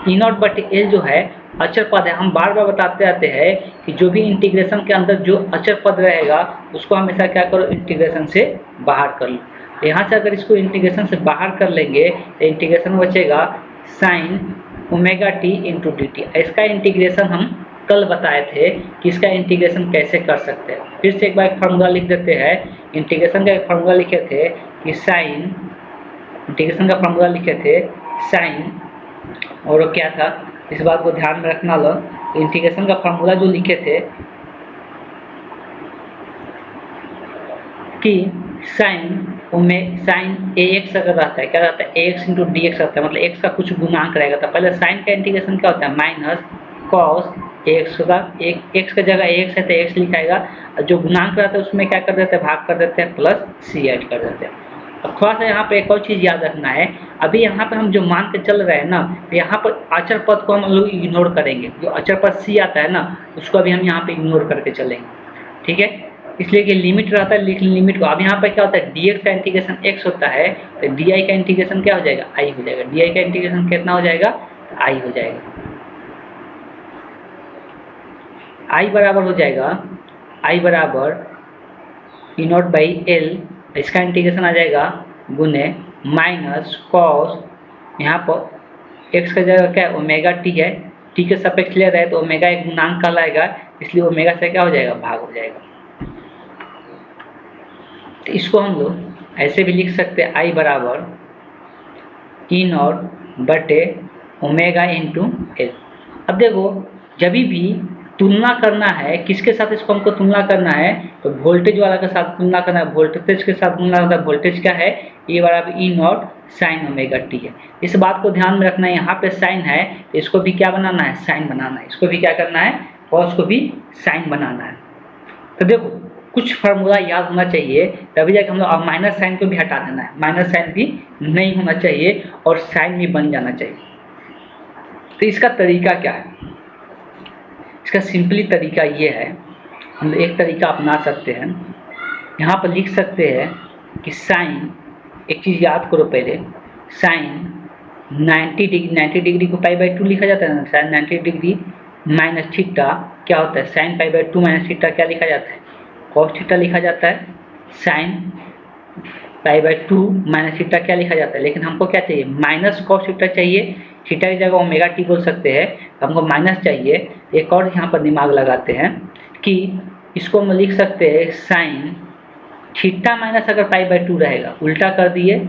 E नॉट बटे L जो है अचर पद है। हम बार बार बताते रहते हैं कि जो भी इंटीग्रेशन के अंदर जो अचर पद रहेगा उसको हमेशा क्या करो, इंटीग्रेशन से बाहर कर लो। यहाँ से अगर इसको इंटीग्रेशन से बाहर कर लेंगे तो इंटीग्रेशन बचेगा sign omega T into D T. इसका इंटीग्रेशन हम कल बताए थे कि इसका इंटीग्रेशन कैसे कर सकते हैं। फिर से एक बार एक फार्मूला लिख देते हैं। इंटीग्रेशन का एक फार्मूला लिखे थे कि साइन, इंटीग्रेशन का फार्मूला लिखे थे साइन, और वो क्या था, इस बात को ध्यान में रखना लो। इंटीग्रेशन का फार्मूला जो लिखे थे कि साइन ax अगर रहता है, क्या रहता है, ax इंटू डी एक्स रहता है, मतलब x का कुछ गुणांक रहेगा। तो पहले साइन का इंटीग्रेशन क्या होता है, माइनस कॉस एक्स का, x का जगह ax है तो x लिखाएगा, और जो गुणांक रहता है उसमें क्या कर देते हैं, भाग कर देते हैं, प्लस c ऐड कर देते हैं। अब थोड़ा सा यहाँ पे एक और चीज़ याद रखना है, अभी यहाँ पे हम जो मान के चल रहे हैं ना, तो यहाँ पर अचर पद को हम लोग इग्नोर करेंगे। जो अचर पद c आता है ना, उसको अभी हम यहाँ पे इग्नोर करके चलेंगे। ठीक है, इसलिए कि लिमिट रहता है, लेकिन लिमिट को अब यहाँ पर क्या होता है, dx का इंटीग्रेशन x होता है, तो dy का इंटीग्रेशन क्या हो जाएगा, i हो जाएगा। dy का इंटीग्रेशन कितना हो जाएगा, i हो जाएगा। i बराबर हो जाएगा, i बराबर e नॉट बाई एल, इसका इंटीग्रेशन आ जाएगा गुने माइनस कॉस, यहाँ पर x का जगह क्या है, ओमेगा टी है, टी के सापेक्ष ले रहे हैं तो ओमेगा एक गुणांक कहलाएगा, इसलिए ओमेगा से क्या हो जाएगा, भाग हो जाएगा। तो इसको हम लोग ऐसे भी लिख सकते हैं, आई बराबर ई नॉट बटे ओमेगा इंटू एल। अब देखो जब भी तुलना करना है, किसके साथ इसको हमको तुलना करना है, तो वोल्टेज वाला के साथ तुलना करना है, वोल्टेज के साथ तुलना करना है। वोल्टेज क्या है, ये बराबर ई नॉट साइन ओमेगा टी है। इस बात को ध्यान में रखना है, यहाँ पे साइन है तो इसको भी क्या बनाना है, साइन बनाना है। इसको भी क्या करना है, कॉस को भी साइन बनाना है। तो देखो कुछ फार्मूला याद होना चाहिए, तभी जाके हम लोग, अब माइनस साइन को भी हटा देना है, माइनस साइन भी नहीं होना चाहिए और साइन भी बन जाना चाहिए। तो इसका तरीका क्या है? इसका सिंपली तरीका ये है, हम एक तरीका अपना सकते हैं, यहाँ पर लिख सकते हैं कि साइन, एक चीज़ याद करो पहले, साइन 90 डिग्री को π/2 लिखा जाता है ना, साइन 90 डिग्री माइनस थीटा क्या होता है, साइन π/2 माइनस थीटा क्या लिखा जाता है, कॉस थीटा लिखा जाता है। साइन π/2 माइनस थीटा क्या लिखा जाता है, लेकिन हमको क्या चाहिए, माइनस कॉस थीटा चाहिए, थीटा की जगह ओमेगा टी बोल सकते हैं, हमको माइनस चाहिए। एक और यहाँ पर दिमाग लगाते हैं कि इसको हम लिख सकते हैं साइन थीटा माइनस, अगर π/2 रहेगा, उल्टा कर दिए,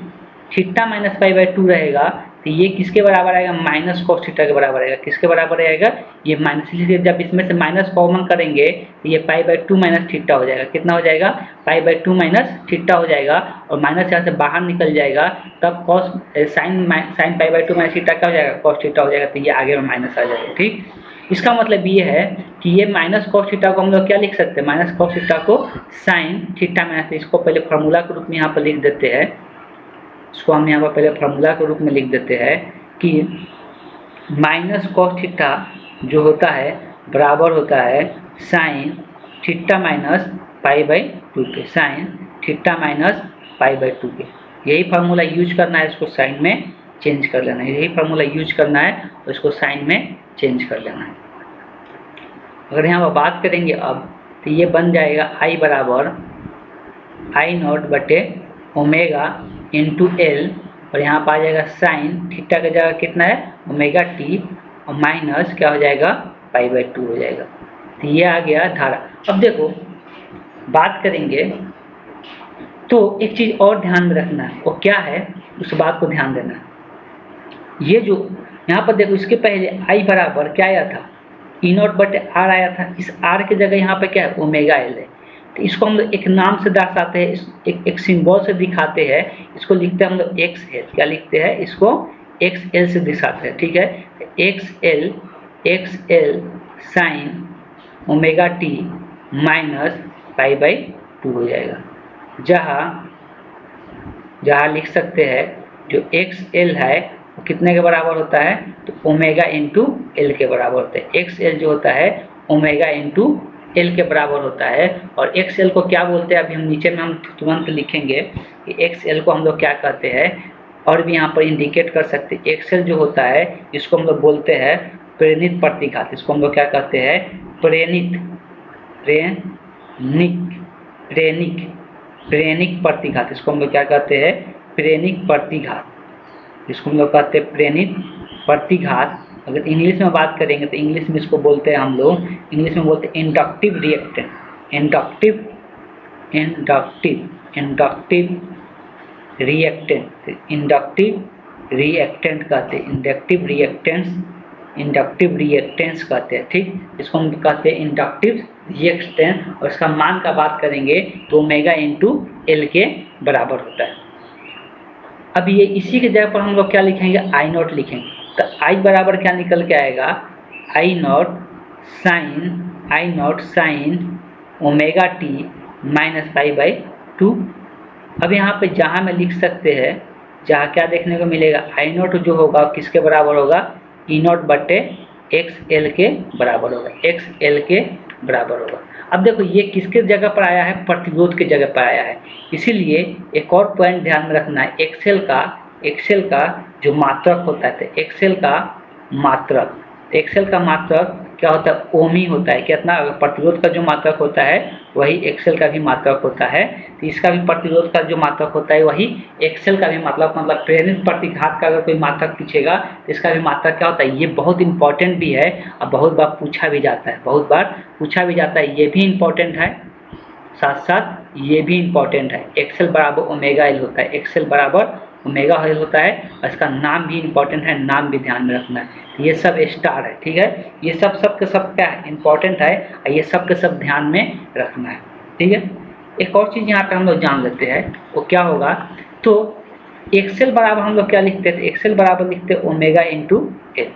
थीटा माइनस π/2 रहेगा तो ये किसके बराबर आएगा, माइनस कॉस थीटा के बराबर आएगा। किसके बराबर आएगा, ये माइनस, इसलिए जब इसमें से माइनस कॉमन करेंगे तो ये π/2 माइनस थीटा हो जाएगा। कितना हो जाएगा, π/2 माइनस थीटा हो जाएगा, और माइनस यहाँ से बाहर निकल जाएगा, तब कॉस साइन π/2 माइनस थीटा क्या हो जाएगा, कॉस थीटा हो जाएगा, तो ये आगे में माइनस आ जाएगा। ठीक, इसका मतलब ये है कि ये माइनस कॉस थीटा को हम लोग क्या लिख सकते हैं, माइनस कॉस थीटा को साइन थीटा माइनस, इसको पहले फार्मूला के रूप में यहाँ पर लिख देते हैं, इसको हम यहाँ पर पहले फार्मूला के रूप में लिख देते हैं कि माइनस कॉस थीटा जो होता है बराबर होता है साइन थीटा माइनस π/2 के, साइन थीटा माइनस π/2 के। यही फार्मूला यूज करना है, इसको साइन में चेंज कर लेना है, यही फार्मूला यूज करना है और इसको साइन में चेंज कर लेना है। अगर यहाँ पर बात करेंगे अब, तो ये बन जाएगा I बराबर I0/ओमेगा इंटू एल, और यहाँ पर आ जाएगा साइन थीटा की जगह कितना है, ओमेगा टी, और माइनस क्या हो जाएगा, π/2 हो जाएगा। तो ये आ गया धारा। अब देखो बात करेंगे तो एक चीज़ और ध्यान में रखना है, वो क्या है, उस बात को ध्यान देना है। ये जो यहाँ पर देखो, इसके पहले I बराबर क्या आया था, E0/r आया था, इस r की जगह यहाँ पे क्या है, ओमेगा एल है। तो इसको हम लोग एक नाम से दर्शाते हैं, एक सिंबल से दिखाते हैं, इसको लिखते हैं हम लोग XL, क्या लिखते हैं, इसको XL से दिखाते हैं। ठीक है, XL sine omega t minus π/2 हो जाएगा। जहाँ लिख सकते हैं जो XL है वो कितने के बराबर होता है, तो ओमेगा इंटू एल के बराबर होता है। XL जो होता है ओमेगा इंटू एल के बराबर होता है, और XL को क्या बोलते हैं, अभी हम नीचे में हम तुरंत लिखेंगे कि XL को हम लोग क्या कहते हैं, और भी यहाँ पर इंडिकेट कर सकते हैं। XL जो होता है इसको हम लोग बोलते हैं प्रेरित प्रतिघात, इसको हम लोग क्या कहते हैं, प्रेरणिक प्रतिघात, इसको हम लोग क्या कहते हैं, प्रेरणिक प्रतिघात, इसको हम लोग कहते हैं प्रेरणित प्रतिघात। अगर इंग्लिश में बात करेंगे तो इंग्लिश में इसको बोलते हैं हम लोग, इंग्लिश में बोलते हैं इंडक्टिव रिएक्टेंट, इंडक्टिव रिएक्टेंट कहते हैं, इंडक्टिव रिएक्टेंस कहते हैं। ठीक, इसको हम कहते हैं इंडक्टिव रिएक्टेंस, और इसका मान का बात करेंगे तो ओमेगा इंटू एल के बराबर होता है। अब ये इसी के जगह पर हम लोग क्या लिखेंगे, I0 लिखेंगे, तो I बराबर क्या निकल के आएगा, I0 sign omega t minus π/2। अब यहाँ पे जहाँ में लिख सकते हैं, जहाँ क्या देखने को मिलेगा, I0 जो होगा किसके बराबर होगा, E0/XL के बराबर होगा, XL के बराबर होगा। अब देखो ये किसके जगह पर आया है, प्रतिरोध के जगह पर आया है, इसीलिए एक और पॉइंट ध्यान में रखना है, एक्सेल का जो मात्रक होता है, एक्सेल का मात्रक क्या होता है, ओम ही होता है। कितना, प्रतिरोध का जो मात्रक होता है वही एक्सेल का भी मात्रक होता है, तो इसका भी प्रतिरोध का जो मात्रक होता है वही एक्सेल का भी मतलब प्रेरित प्रतिघात का अगर कोई मात्रक पूछेगा तो इसका भी मात्रक क्या होता है। ये बहुत इंपॉर्टेंट भी है और बहुत बार पूछा भी जाता है, ये भी इंपॉर्टेंट है, साथ साथ ये भी इंपॉर्टेंट है। एक्सेल बराबर ओमेगा एल होता है, एक्सेल बराबर ओमेगा एल होता है, और इसका नाम भी इंपॉर्टेंट है, नाम भी ध्यान में रखना है। ये सब स्टार है, ठीक है, ये सब के सब क्या है, इंपॉर्टेंट है, और ये सब के सब ध्यान में रखना है, ठीक है। एक और चीज़ यहाँ पे हम लोग जान लेते हैं, वो क्या होगा, तो एक्सेल बराबर हम लोग क्या लिखते थे, एक्सेल बराबर लिखते ओमेगा इंटू एल,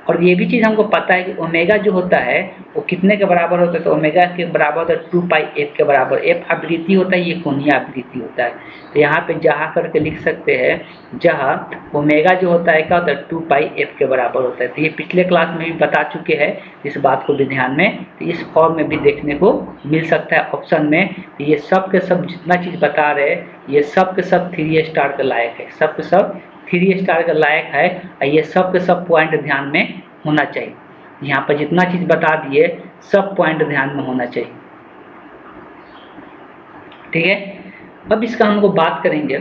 और ये भी चीज़ हमको पता है कि ओमेगा जो होता है वो कितने के बराबर होता है, तो ओमेगा के बराबर होता है 2πf के बराबर। एफ आवृत्ति होता है, ये कोणीय आवृत्ति होता है। तो यहाँ पे जहाँ करके लिख सकते हैं, जहाँ ओमेगा जो होता है क्या होता है 2πf के बराबर होता है। तो ये पिछले क्लास में भी बता चुके हैं, इस बात को भी ध्यान में, तो इस फॉर्म में भी देखने को मिल सकता है ऑप्शन में। ये सब के सब जितना चीज़ बता रहे हैं ये सब के सब 3 स्टार के लायक है, सब के सब 3 स्टार के लायक है। और ये सब के सब पॉइंट ध्यान में होना चाहिए। यहाँ पर जितना चीज़ बता दिए सब पॉइंट ध्यान में होना चाहिए, ठीक है। अब इसका हम लोग बात करेंगे,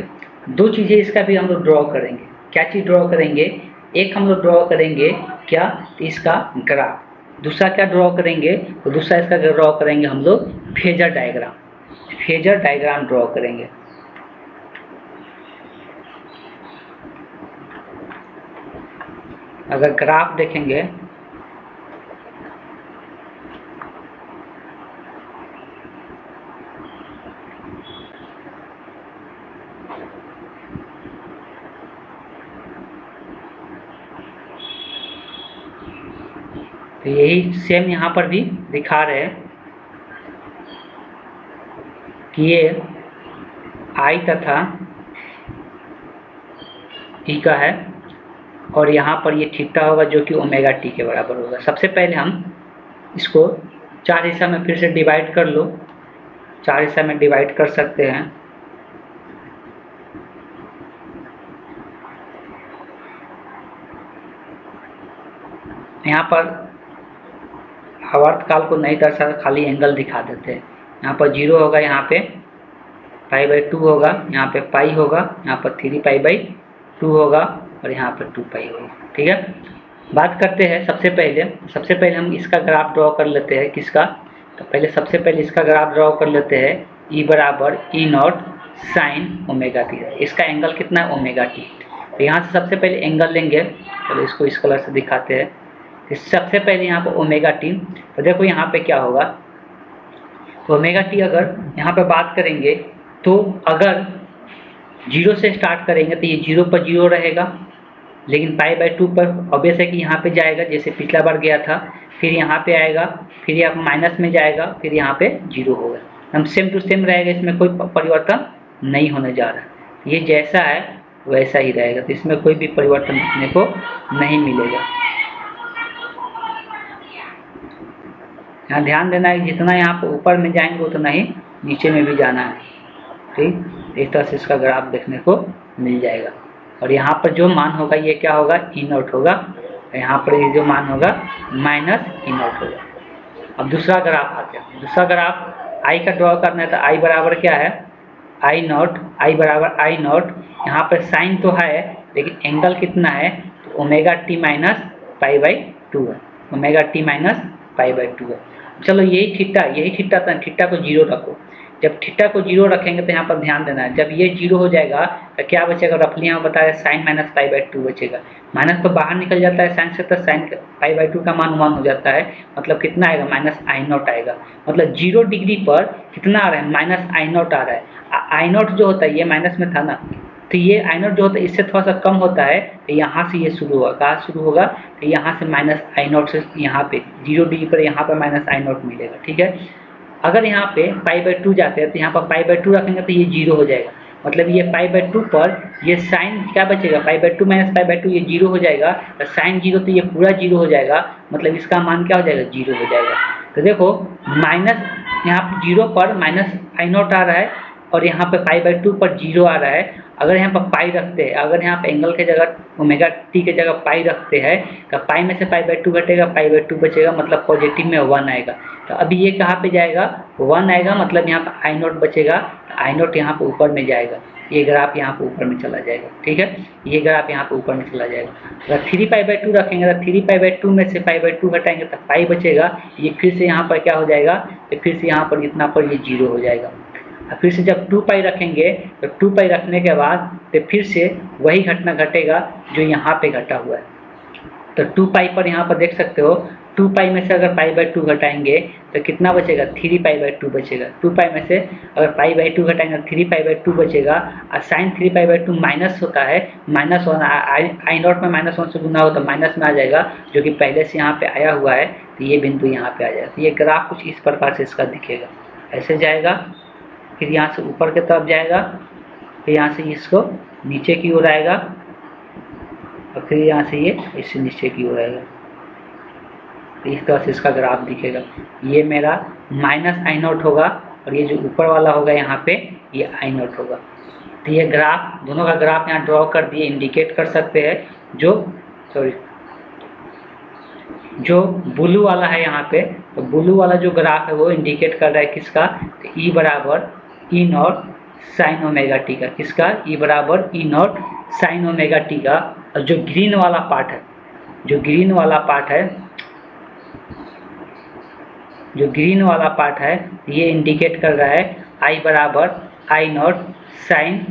दो चीज़ें इसका भी हम लोग ड्रॉ करेंगे। क्या चीज़ ड्रॉ करेंगे? एक हम लोग ड्रॉ करेंगे क्या, इसका ग्राफ। दूसरा क्या ड्रॉ करेंगे? तो दूसरा इसका ड्रॉ करेंगे हम लोग phasor diagram. Phasor diagram draw करेंगे। अगर ग्राफ देखेंगे तो यही सेम यहाँ पर भी दिखा रहे हैं कि ये आई तथा ई का है और यहाँ पर ये थीटा होगा जो कि ओमेगा टी के बराबर होगा। सबसे पहले हम इसको 4 हिस्सा में फिर से डिवाइड कर लो, 4 हिस्सा में डिवाइड कर सकते हैं। यहाँ पर आवर्तकाल को नहीं दर्शा, खाली एंगल दिखा देते हैं। यहाँ पर 0 होगा, यहाँ पे π/2 होगा, यहाँ पे पाई होगा, यहाँ पर 3π/2 होगा और यहाँ पर 2π होगा, ठीक है। बात करते हैं सबसे पहले हम इसका ग्राफ ड्रॉ कर लेते हैं। किसका? तो पहले सबसे पहले इसका ग्राफ ड्रॉ कर लेते हैं। E बराबर E0 साइन ओमेगा टी। इसका एंगल कितना है? Omega T. तो यहाँ से सबसे पहले एंगल लेंगे, चलो इसको इस कलर से दिखाते हैं। सबसे पहले यहाँ पर ओमेगा टी, तो देखो यहाँ पे क्या होगा, तो ओमेगा टी अगर यहाँ पे बात करेंगे तो अगर 0 से स्टार्ट करेंगे तो ये 0 पर 0 रहेगा, लेकिन π/2 पर ऑब्वियस है कि यहाँ पे जाएगा, जैसे पिछला बार गया था। फिर यहाँ पे आएगा, फिर यहाँ माइनस में जाएगा, फिर यहाँ पे 0 होगा। हम सेम टू सेम रहेगा, इसमें कोई परिवर्तन नहीं होने जा रहा। ये जैसा है वैसा ही रहेगा, तो इसमें कोई भी परिवर्तन देखने को नहीं मिलेगा। यहाँ ध्यान देना है, जितना यहाँ पर ऊपर में जाएंगे उतना ही नीचे में भी जाना है, ठीक। इस तरह से इसका ग्राफ देखने को मिल जाएगा। और यहाँ पर जो मान होगा ये क्या होगा? E0 होगा। यहाँ पर ये जो मान होगा -E0 होगा। अब दूसरा ग्राफ आते हैं। दूसरा ग्राफ I का ड्रॉ करना है, तो I बराबर क्या है? I बराबर I0। यहाँ पर साइन तो है लेकिन एंगल कितना है? तो ओमेगा टी माइनस π/2 है, ओमेगा टी माइनस π/2 है। चलो यही थीटा था, थीटा को 0 रखो। जब थीटा को 0 रखेंगे तो यहाँ पर ध्यान देना है, जब ये 0 हो जाएगा तो क्या बचेगा? रफली यहाँ बता रहे साइन माइनस π/2 बचेगा। माइनस तो बाहर निकल जाता है साइन से, तो साइन π/2 का मान 1 हो जाता है। मतलब कितना आएगा? -I0 आएगा। मतलब 0 डिग्री पर कितना आ रहा है? -I0 आ रहा है। I0 जो होता है, ये माइनस में था ना, तो ये I0 जो होता है इससे थोड़ा सा कम होता है, तो यहाँ से ये शुरू होगा। कहाँ शुरू होगा? तो यहाँ से -I0 से यहाँ पे 0 डिग्री पर यहाँ पर -I0 मिलेगा, ठीक है। अगर यहाँ पे π/2 जाते हैं तो यहाँ पर π/2 रखेंगे तो ये 0 हो जाएगा। मतलब ये π/2 पर ये साइन क्या बचेगा? π/2 माइनस π/2 ये 0 हो जाएगा। तो साइन 0 तो ये पूरा 0 हो जाएगा। मतलब इसका मान क्या हो जाएगा? 0 हो जाएगा। तो देखो माइनस यहाँ पर 0 पर -I0 आ रहा है और यहाँ पे π/2 पर 0 आ रहा है। अगर यहाँ पर पाई रखते हैं, अगर यहाँ पे एंगल के जगह ओमेगा टी के जगह पाई रखते हैं, तो पाई में से π/2 घटेगा, π/2 बचेगा, मतलब पॉजिटिव में 1 आएगा। तो अभी ये कहाँ पे जाएगा? 1 आएगा, मतलब यहाँ पर I0 बचेगा। I0 यहाँ पे ऊपर में जाएगा, ये ग्राफ यहाँ पे ऊपर में चला जाएगा, ठीक है। ये ग्राफ यहाँ पे ऊपर में चला जाएगा। अगर 3π/2 रखेंगे तो 3π/2 में से π/2 घटाएंगे तो पाई बचेगा। ये फिर से यहाँ पर क्या हो जाएगा? तो फिर से यहाँ पर इतना पर ये 0 हो जाएगा। फिर से जब 2π रखेंगे तो 2π रखने के बाद तो फिर से वही घटना घटेगा जो यहाँ पे घटा हुआ है। तो 2π पर यहाँ पर देख सकते हो 2 पाई में से अगर पाई बाई 2 घटाएंगे तो कितना बचेगा, 3 पाई बाई 2 बचेगा। 2 पाई में से अगर पाई बाई 2 घटाएंगे 3 पाई बाई 2 बचेगा। और साइन 3 पाई बाई 2 माइनस होता है, -1 आई नॉट में -1 से गुना हो तो माइनस में आ जाएगा, जो कि पहले से यहाँ पे आया हुआ है, तो ये बिंदु यहाँ पे आ जाएगा। तो ये ग्राफ कुछ इस प्रकार से इसका दिखेगा, ऐसे जाएगा, फिर यहाँ से ऊपर की तरफ जाएगा, फिर यहाँ से इसको नीचे की ओर आएगा, और फिर यहाँ से ये इससे नीचे की ओर आएगा। तो इस तरह से इसका ग्राफ दिखेगा। ये मेरा -I0 होगा, और ये जो ऊपर वाला होगा यहाँ पे ये I0 होगा। तो ये ग्राफ, दोनों का ग्राफ यहाँ ड्रॉ कर दिए, इंडिकेट कर सकते हैं। जो ब्लू वाला है यहाँ पे, तो ब्लू वाला जो ग्राफ है वो इंडिकेट कर रहा है किसका, तो E बराबर E0 साइन ओमेगा टी का। किसका, E बराबर E0 साइन ओमेगा टी का। और जो ग्रीन वाला पार्ट है, जो ग्रीन वाला पार्ट है ये इंडिकेट कर रहा है I बराबर I0 sign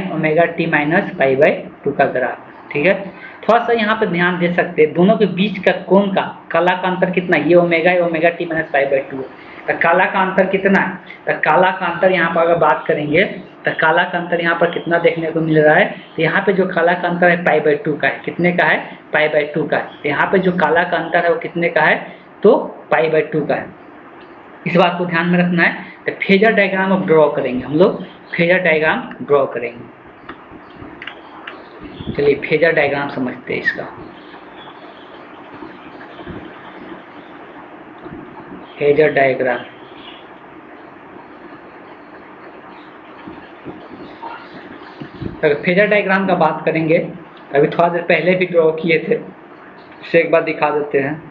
omega t minus pi by 2 का ग्राफ। ठीक है, थोड़ा सा यहाँ पे ध्यान दे सकते हैं, दोनों के बीच का कोण का काला का अंतर कितना, ये ओमेगा है, omega t minus pi by 2 है। तो काला का अंतर कितना है, तो काला का अंतर यहाँ पर अगर बात करेंगे तो काला का अंतर यहाँ पर कितना देखने को मिल रहा है, तो यहाँ पे जो काला का अंतर है पाई बाई 2 का है। कितने का है, पाई बाई 2 का है। तो यहाँ पे जो काला का अंतर है वो कितने का है, तो पाई बाई 2 का है। इस बात को ध्यान में रखना है। तो फेजर डायग्राम अब ड्रॉ करेंगे हम लोग, फेजर डायग्राम ड्रॉ करेंगे। चलिए फेजर डायग्राम समझते हैं इसका। फेजर डायग्राम, अगर फेजर डायग्राम का बात करेंगे, अभी थोड़ा देर पहले भी ड्रॉ किए थे, इसे एक बार दिखा देते हैं।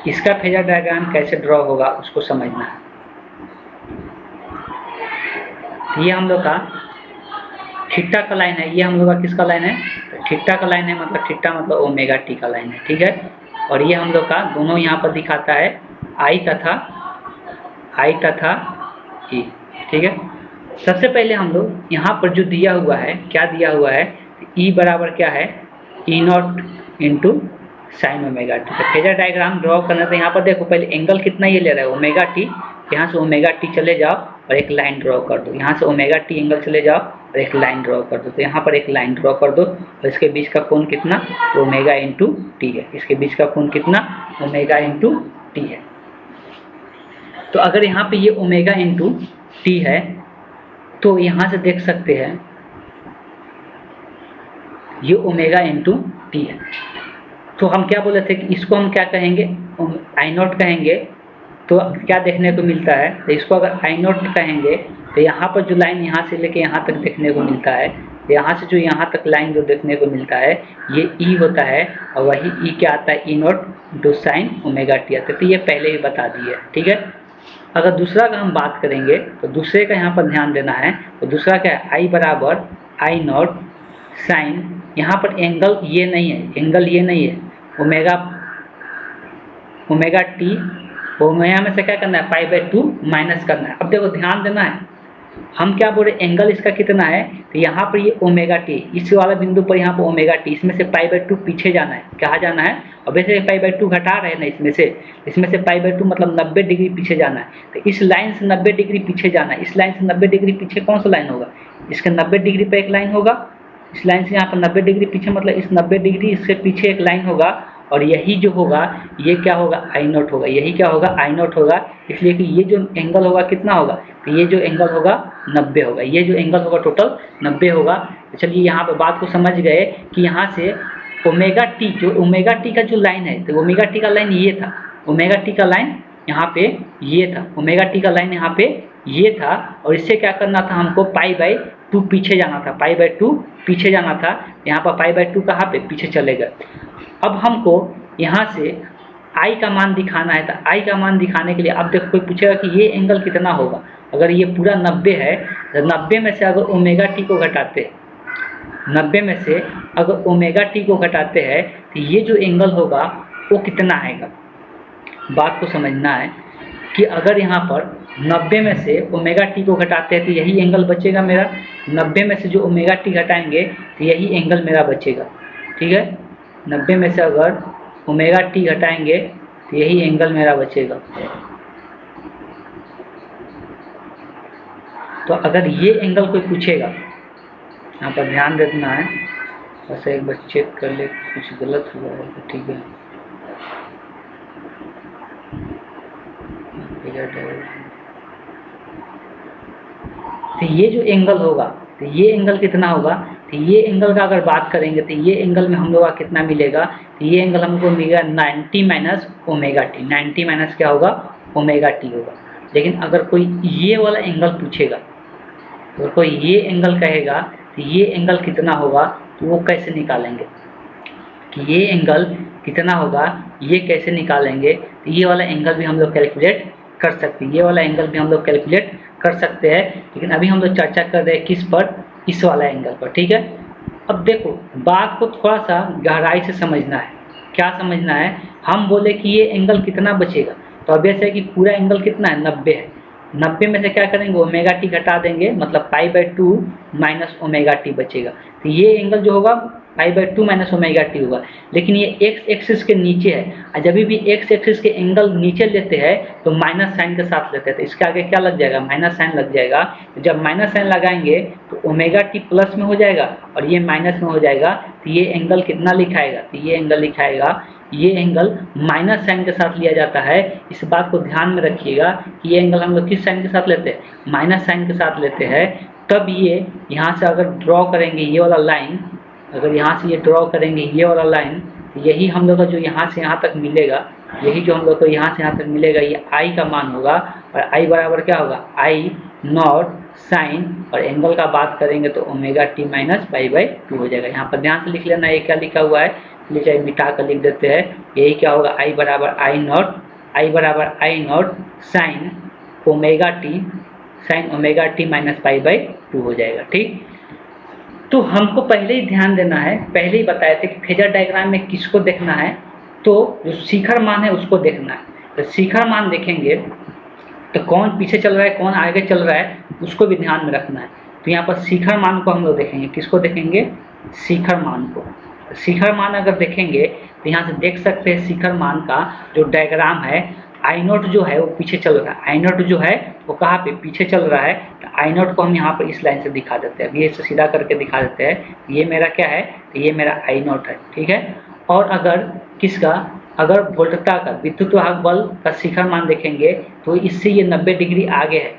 इसका फेजर डायग्राम कैसे ड्रॉ होगा उसको समझना है। ये हम लोग का थीटा का लाइन है, ये हम लोग का किसका लाइन है, तो थीटा का लाइन है, मतलब थीटा मतलब ओमेगा टी का लाइन है। ठीक है, और ये हम लोग का दोनों यहाँ पर दिखाता है आई तथा ई। ठीक है, सबसे पहले हम लोग यहाँ पर जो दिया हुआ है, क्या दिया हुआ है, ई बराबर क्या है, E0 into sine omega T. तो फेजर डायग्राम ड्रॉ करना, तो यहाँ पर देखो पहले एंगल कितना ये ले रहा है, ओमेगा टी। यहाँ से ओमेगा टी चले जाओ और एक लाइन ड्रॉ कर दो, यहाँ से ओमेगा टी एंगल चले जाओ और एक लाइन ड्रॉ कर दो। तो यहाँ पर एक लाइन ड्रॉ कर दो, और इसके बीच का कोण कितना, तो ओमेगा इंटू टी है। इसके बीच का कोण कितना, ओमेगा इंटू टी है। तो अगर यहाँ पे ये ओमेगा इंटू टी है, तो यहाँ से देख सकते हैं ये ओमेगा इंटू टी है। तो हम क्या बोले थे कि इसको हम क्या कहेंगे, I0 कहेंगे। तो क्या देखने को मिलता है, तो इसको अगर I0 कहेंगे तो यहाँ पर जो लाइन यहाँ से लेके यहाँ तक देखने को मिलता है, तो यहाँ से जो यहाँ तक लाइन जो देखने को मिलता है ये E होता है, और वही E क्या आता है, E0 into sine omega T आता है। तो ये पहले ही बता दिए। ठीक है, अगर दूसरा का हम बात करेंगे तो दूसरे का यहाँ पर ध्यान देना है। तो दूसरा क्या है, I बराबर I0 साइन, यहाँ पर एंगल ये नहीं है, ओमेगा टी, ओमेगा में से क्या करना है, पाई बाई 2 माइनस करना है। अब देखो ध्यान देना है, हम क्या बोल रहे, एंगल इसका कितना है, तो यहाँ पर ये ओमेगा टी, इस वाला बिंदु पर यहाँ पर ओमेगा टी, इसमें से पाई बाई 2 पीछे जाना है। कहाँ जाना है, अब वैसे पाई बाई 2 घटा रहे हैं ना, इसमें से पाई बाई 2 मतलब 90 डिग्री पीछे जाना है। तो इस लाइन से 90 डिग्री पीछे जाना है। इस लाइन से 90 डिग्री पीछे कौन सा लाइन होगा, इसके 90 डिग्री पर एक लाइन होगा, इस लाइन से यहाँ पर 90 डिग्री पीछे, मतलब इस 90 डिग्री इससे पीछे एक लाइन होगा, और यही जो होगा ये क्या होगा, I0 होगा। यही क्या होगा, I0 होगा। इसलिए कि ये जो एंगल होगा कितना होगा, तो ये जो एंगल होगा 90 होगा, ये जो एंगल होगा टोटल 90 होगा। तो चलिए यहाँ पे बात को समझ गए कि यहाँ से ओमेगा टी, जो ओमेगा टी का जो लाइन है, तो ओमेगा टी का लाइन ये था, ओमेगा टी का लाइन यहाँ पे ये था, ओमेगा टी का लाइन यहाँ पे ये था, और इससे क्या करना था, हमको पाई बाई 2 पीछे जाना था, पाई बाई 2 पीछे जाना था। यहाँ पर पाई बाई 2 कहाँ पे पीछे चले गए। अब हमको यहाँ से आई का मान दिखाना है, तो आई का मान दिखाने के लिए अब देखो कोई पूछेगा कि ये एंगल कितना होगा। अगर ये पूरा 90 है, तो 90 में से अगर ओमेगा टी को घटाते हैं, 90 में से अगर ओमेगा टी को घटाते हैं, तो ये जो एंगल होगा वो कितना आएगा। बात को समझना है कि अगर यहाँ पर 90 में से ओमेगा टी को घटाते हैं तो यही एंगल बचेगा मेरा, 90 में से जो ओमेगा टी घटाएंगे तो यही एंगल मेरा बचेगा। ठीक है, 90 में से अगर ओमेगा टी घटाएंगे तो यही एंगल मेरा बचेगा। तो अगर ये एंगल कोई पूछेगा, यहाँ पर ध्यान देना है, बस एक बार चेक कर ले कुछ गलत हुआ है तो ठीक है। तो ये जो एंगल होगा, तो ये एंगल कितना होगा, तो ये एंगल का अगर बात करेंगे तो ये एंगल में हम लोग का कितना मिलेगा, तो ये एंगल हमको मिलेगा 90 माइनस ओमेगा टी। 90 माइनस क्या होगा, ओमेगा टी होगा। लेकिन अगर कोई ये वाला एंगल पूछेगा, अगर कोई ये एंगल कहेगा तो ये एंगल कितना होगा, तो वो कैसे निकालेंगे कि ये एंगल कितना होगा, ये कैसे निकालेंगे, तो ये वाला एंगल भी हम लोग कैलकुलेट कर सकते हैं, ये वाला एंगल भी हम लोग कैलकुलेट कर सकते हैं। लेकिन अभी हम लोग चर्चा कर रहे हैं किस पर, इस वाला एंगल पर, ठीक है। अब देखो बात को थोड़ा सा गहराई से समझना है। क्या समझना है, हम बोले कि ये एंगल कितना बचेगा, तो अब ऐसे है कि पूरा एंगल कितना है, 90 है। 90 में से क्या करेंगे, ओमेगा टी घटा देंगे, मतलब π/2 माइनस ओमेगा टी बचेगा। तो ये एंगल जो होगा π/2 माइनस ओमेगा टी होगा। लेकिन ये x एक्सिस के नीचे है, और जब भी x एक्सिस के एंगल नीचे लेते हैं तो माइनस साइन के साथ लेते हैं, तो इसके आगे क्या लग जाएगा, माइनस साइन लग जाएगा। तो जब माइनस साइन लगाएंगे तो ओमेगा टी प्लस में हो जाएगा और ये माइनस में हो जाएगा। तो ये एंगल कितना लिखाएगा, तो ये एंगल लिखाएगा, ये एंगल माइनस साइन के साथ लिया जाता है। इस बात को ध्यान में रखिएगा कि ये एंगल हम लोग किस साइन के साथ लेते हैं, माइनस साइन के साथ लेते हैं। तब ये यहाँ से अगर ड्रॉ करेंगे ये वाला लाइन, अगर यहाँ से ये ड्रॉ करेंगे ये वाला लाइन, यही हम लोग का जो यहाँ से यहाँ तक मिलेगा, यही जो हम लोग को यहाँ से यहाँ तक मिलेगा, ये आई का मान होगा। और आई बराबर क्या होगा, आई नॉट साइन, और एंगल का बात करेंगे तो ओमेगा टी माइनस π/2 हो जाएगा। यहाँ पर ध्यान से लिख लेना, ये क्या लिखा हुआ है, इसलिए चाहे मिटा कर लिख देते हैं। यही क्या होगा, आई बराबर I naught sine omega t minus π/2 हो जाएगा, ठीक। तो हमको पहले ही ध्यान देना है, पहले ही बताए थे कि फेजर डायग्राम में किसको देखना है, तो जो शिखर मान है उसको देखना है। तो शिखर मान देखेंगे तो कौन पीछे चल रहा है कौन आगे चल रहा है उसको भी ध्यान में रखना है। तो यहाँ पर शिखर मान को हम लोग देखेंगे, किसको देखेंगे, शिखर मान को। शिखर मान अगर देखेंगे तो यहाँ से देख सकते हैं शिखर मान का जो डायग्राम है, आई नोट जो है वो पीछे चल रहा है, आई नोट जो है वो कहाँ पे पीछे चल रहा है। तो आई नोट को हम यहाँ पर इस लाइन से दिखा देते हैं, अभी इसे सीधा करके दिखा देते हैं। ये मेरा क्या है, तो ये मेरा आई नोट है, ठीक है। और अगर किसका, अगर वोल्टता का विद्युत वाहक बल का शिखर मान देखेंगे तो इससे ये 90 डिग्री आगे है।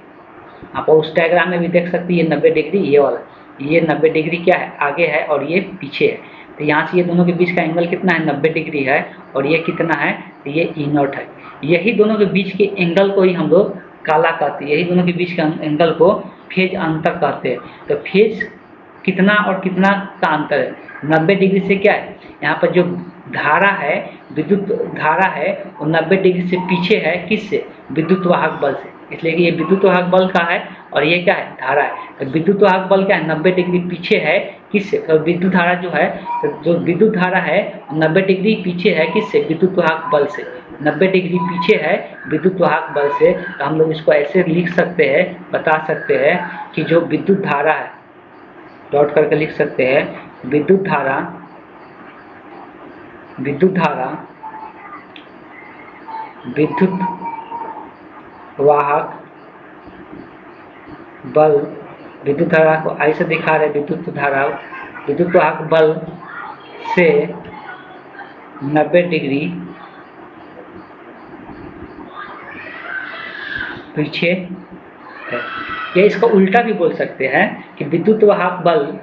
आप उस डायग्राम में भी देख सकते हैं, ये 90 डिग्री ये वाला, ये 90 डिग्री क्या है, आगे है और ये पीछे है। तो यहाँ से ये दोनों के बीच का एंगल कितना है, 90 डिग्री है। और ये कितना है, तो ये ई नॉट है। यही दोनों के बीच के एंगल को ही हम लोग काला कहते हैं, यही दोनों के बीच के एंगल को फेज अंतर कहते हैं। तो फेज कितना और कितना का अंतर है, 90 डिग्री से क्या है, यहाँ पर जो धारा है, विद्युत धारा है, वो 90 डिग्री से पीछे है, किससे, विद्युत वाहक बल से। इसलिए कि ये विद्युत वाहक बल का है और ये क्या है, धारा है। तो विद्युत वाहक बल क्या है, 90 डिग्री पीछे है, किससे, तो विद्युत धारा जो है, तो जो विद्युत धारा है 90 डिग्री पीछे है, किससे, विद्युत वाहक बल से। 90 डिग्री पीछे है विद्युत वाहक बल से। तो हम लोग इसको ऐसे लिख सकते हैं, बता सकते हैं कि जो विद्युत धारा है, डॉट करके लिख सकते हैं, विद्युत धारा विद्युत वाहक बल, विद्युत धारा को आई से दिखा रहे, विद्युत वाहक बल से 90 डिग्री पीछे है। या इसका उल्टा भी बोल सकते हैं कि विद्युत वाहक बल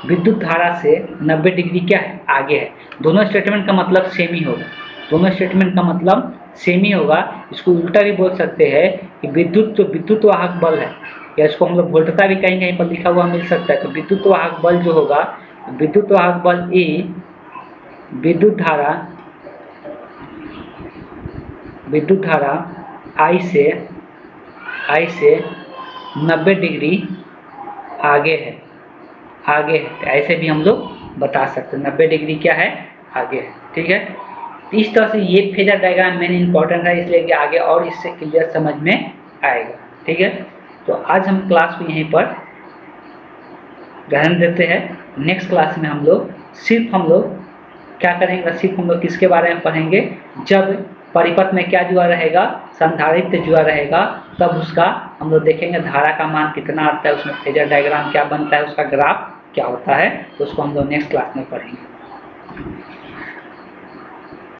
विद्युत धारा से 90 डिग्री क्या है, आगे है। दोनों स्टेटमेंट का मतलब सेम ही होगा, दोनों स्टेटमेंट का मतलब सेम ही होगा। इसको उल्टा भी बोल सकते हैं कि विद्युत वाहक बल है, या इसको हम लोग वोल्टता भी कहीं कहीं पर लिखा हुआ मिल सकता है। तो विद्युत वाहक बल जो होगा, विद्युत वाहक बल ए विद्युत धारा आई से 90 डिग्री आगे है। तो ऐसे भी हम लोग बता सकते हैं, 90 डिग्री क्या है, आगे है, ठीक है। तो इस तरह से ये फेजर डायग्राम मेन इंपॉर्टेंट है, इसलिए कि आगे और इससे क्लियर समझ में आएगा, ठीक है। तो आज हम क्लास को यहीं पर ग्रहण देते हैं। नेक्स्ट क्लास में हम लोग क्या करेंगे, सिर्फ हम लोग किसके बारे में पढ़ेंगे, जब परिपथ में क्या जुड़ा रहेगा, संधारित्र जुड़ा रहेगा, तब उसका हम लोग देखेंगे धारा का मान कितना आता है, उसमें फेजर डायग्राम क्या बनता है, उसका ग्राफ क्या होता है, तो उसको हम लोग नेक्स्ट क्लास में पढ़ेंगे।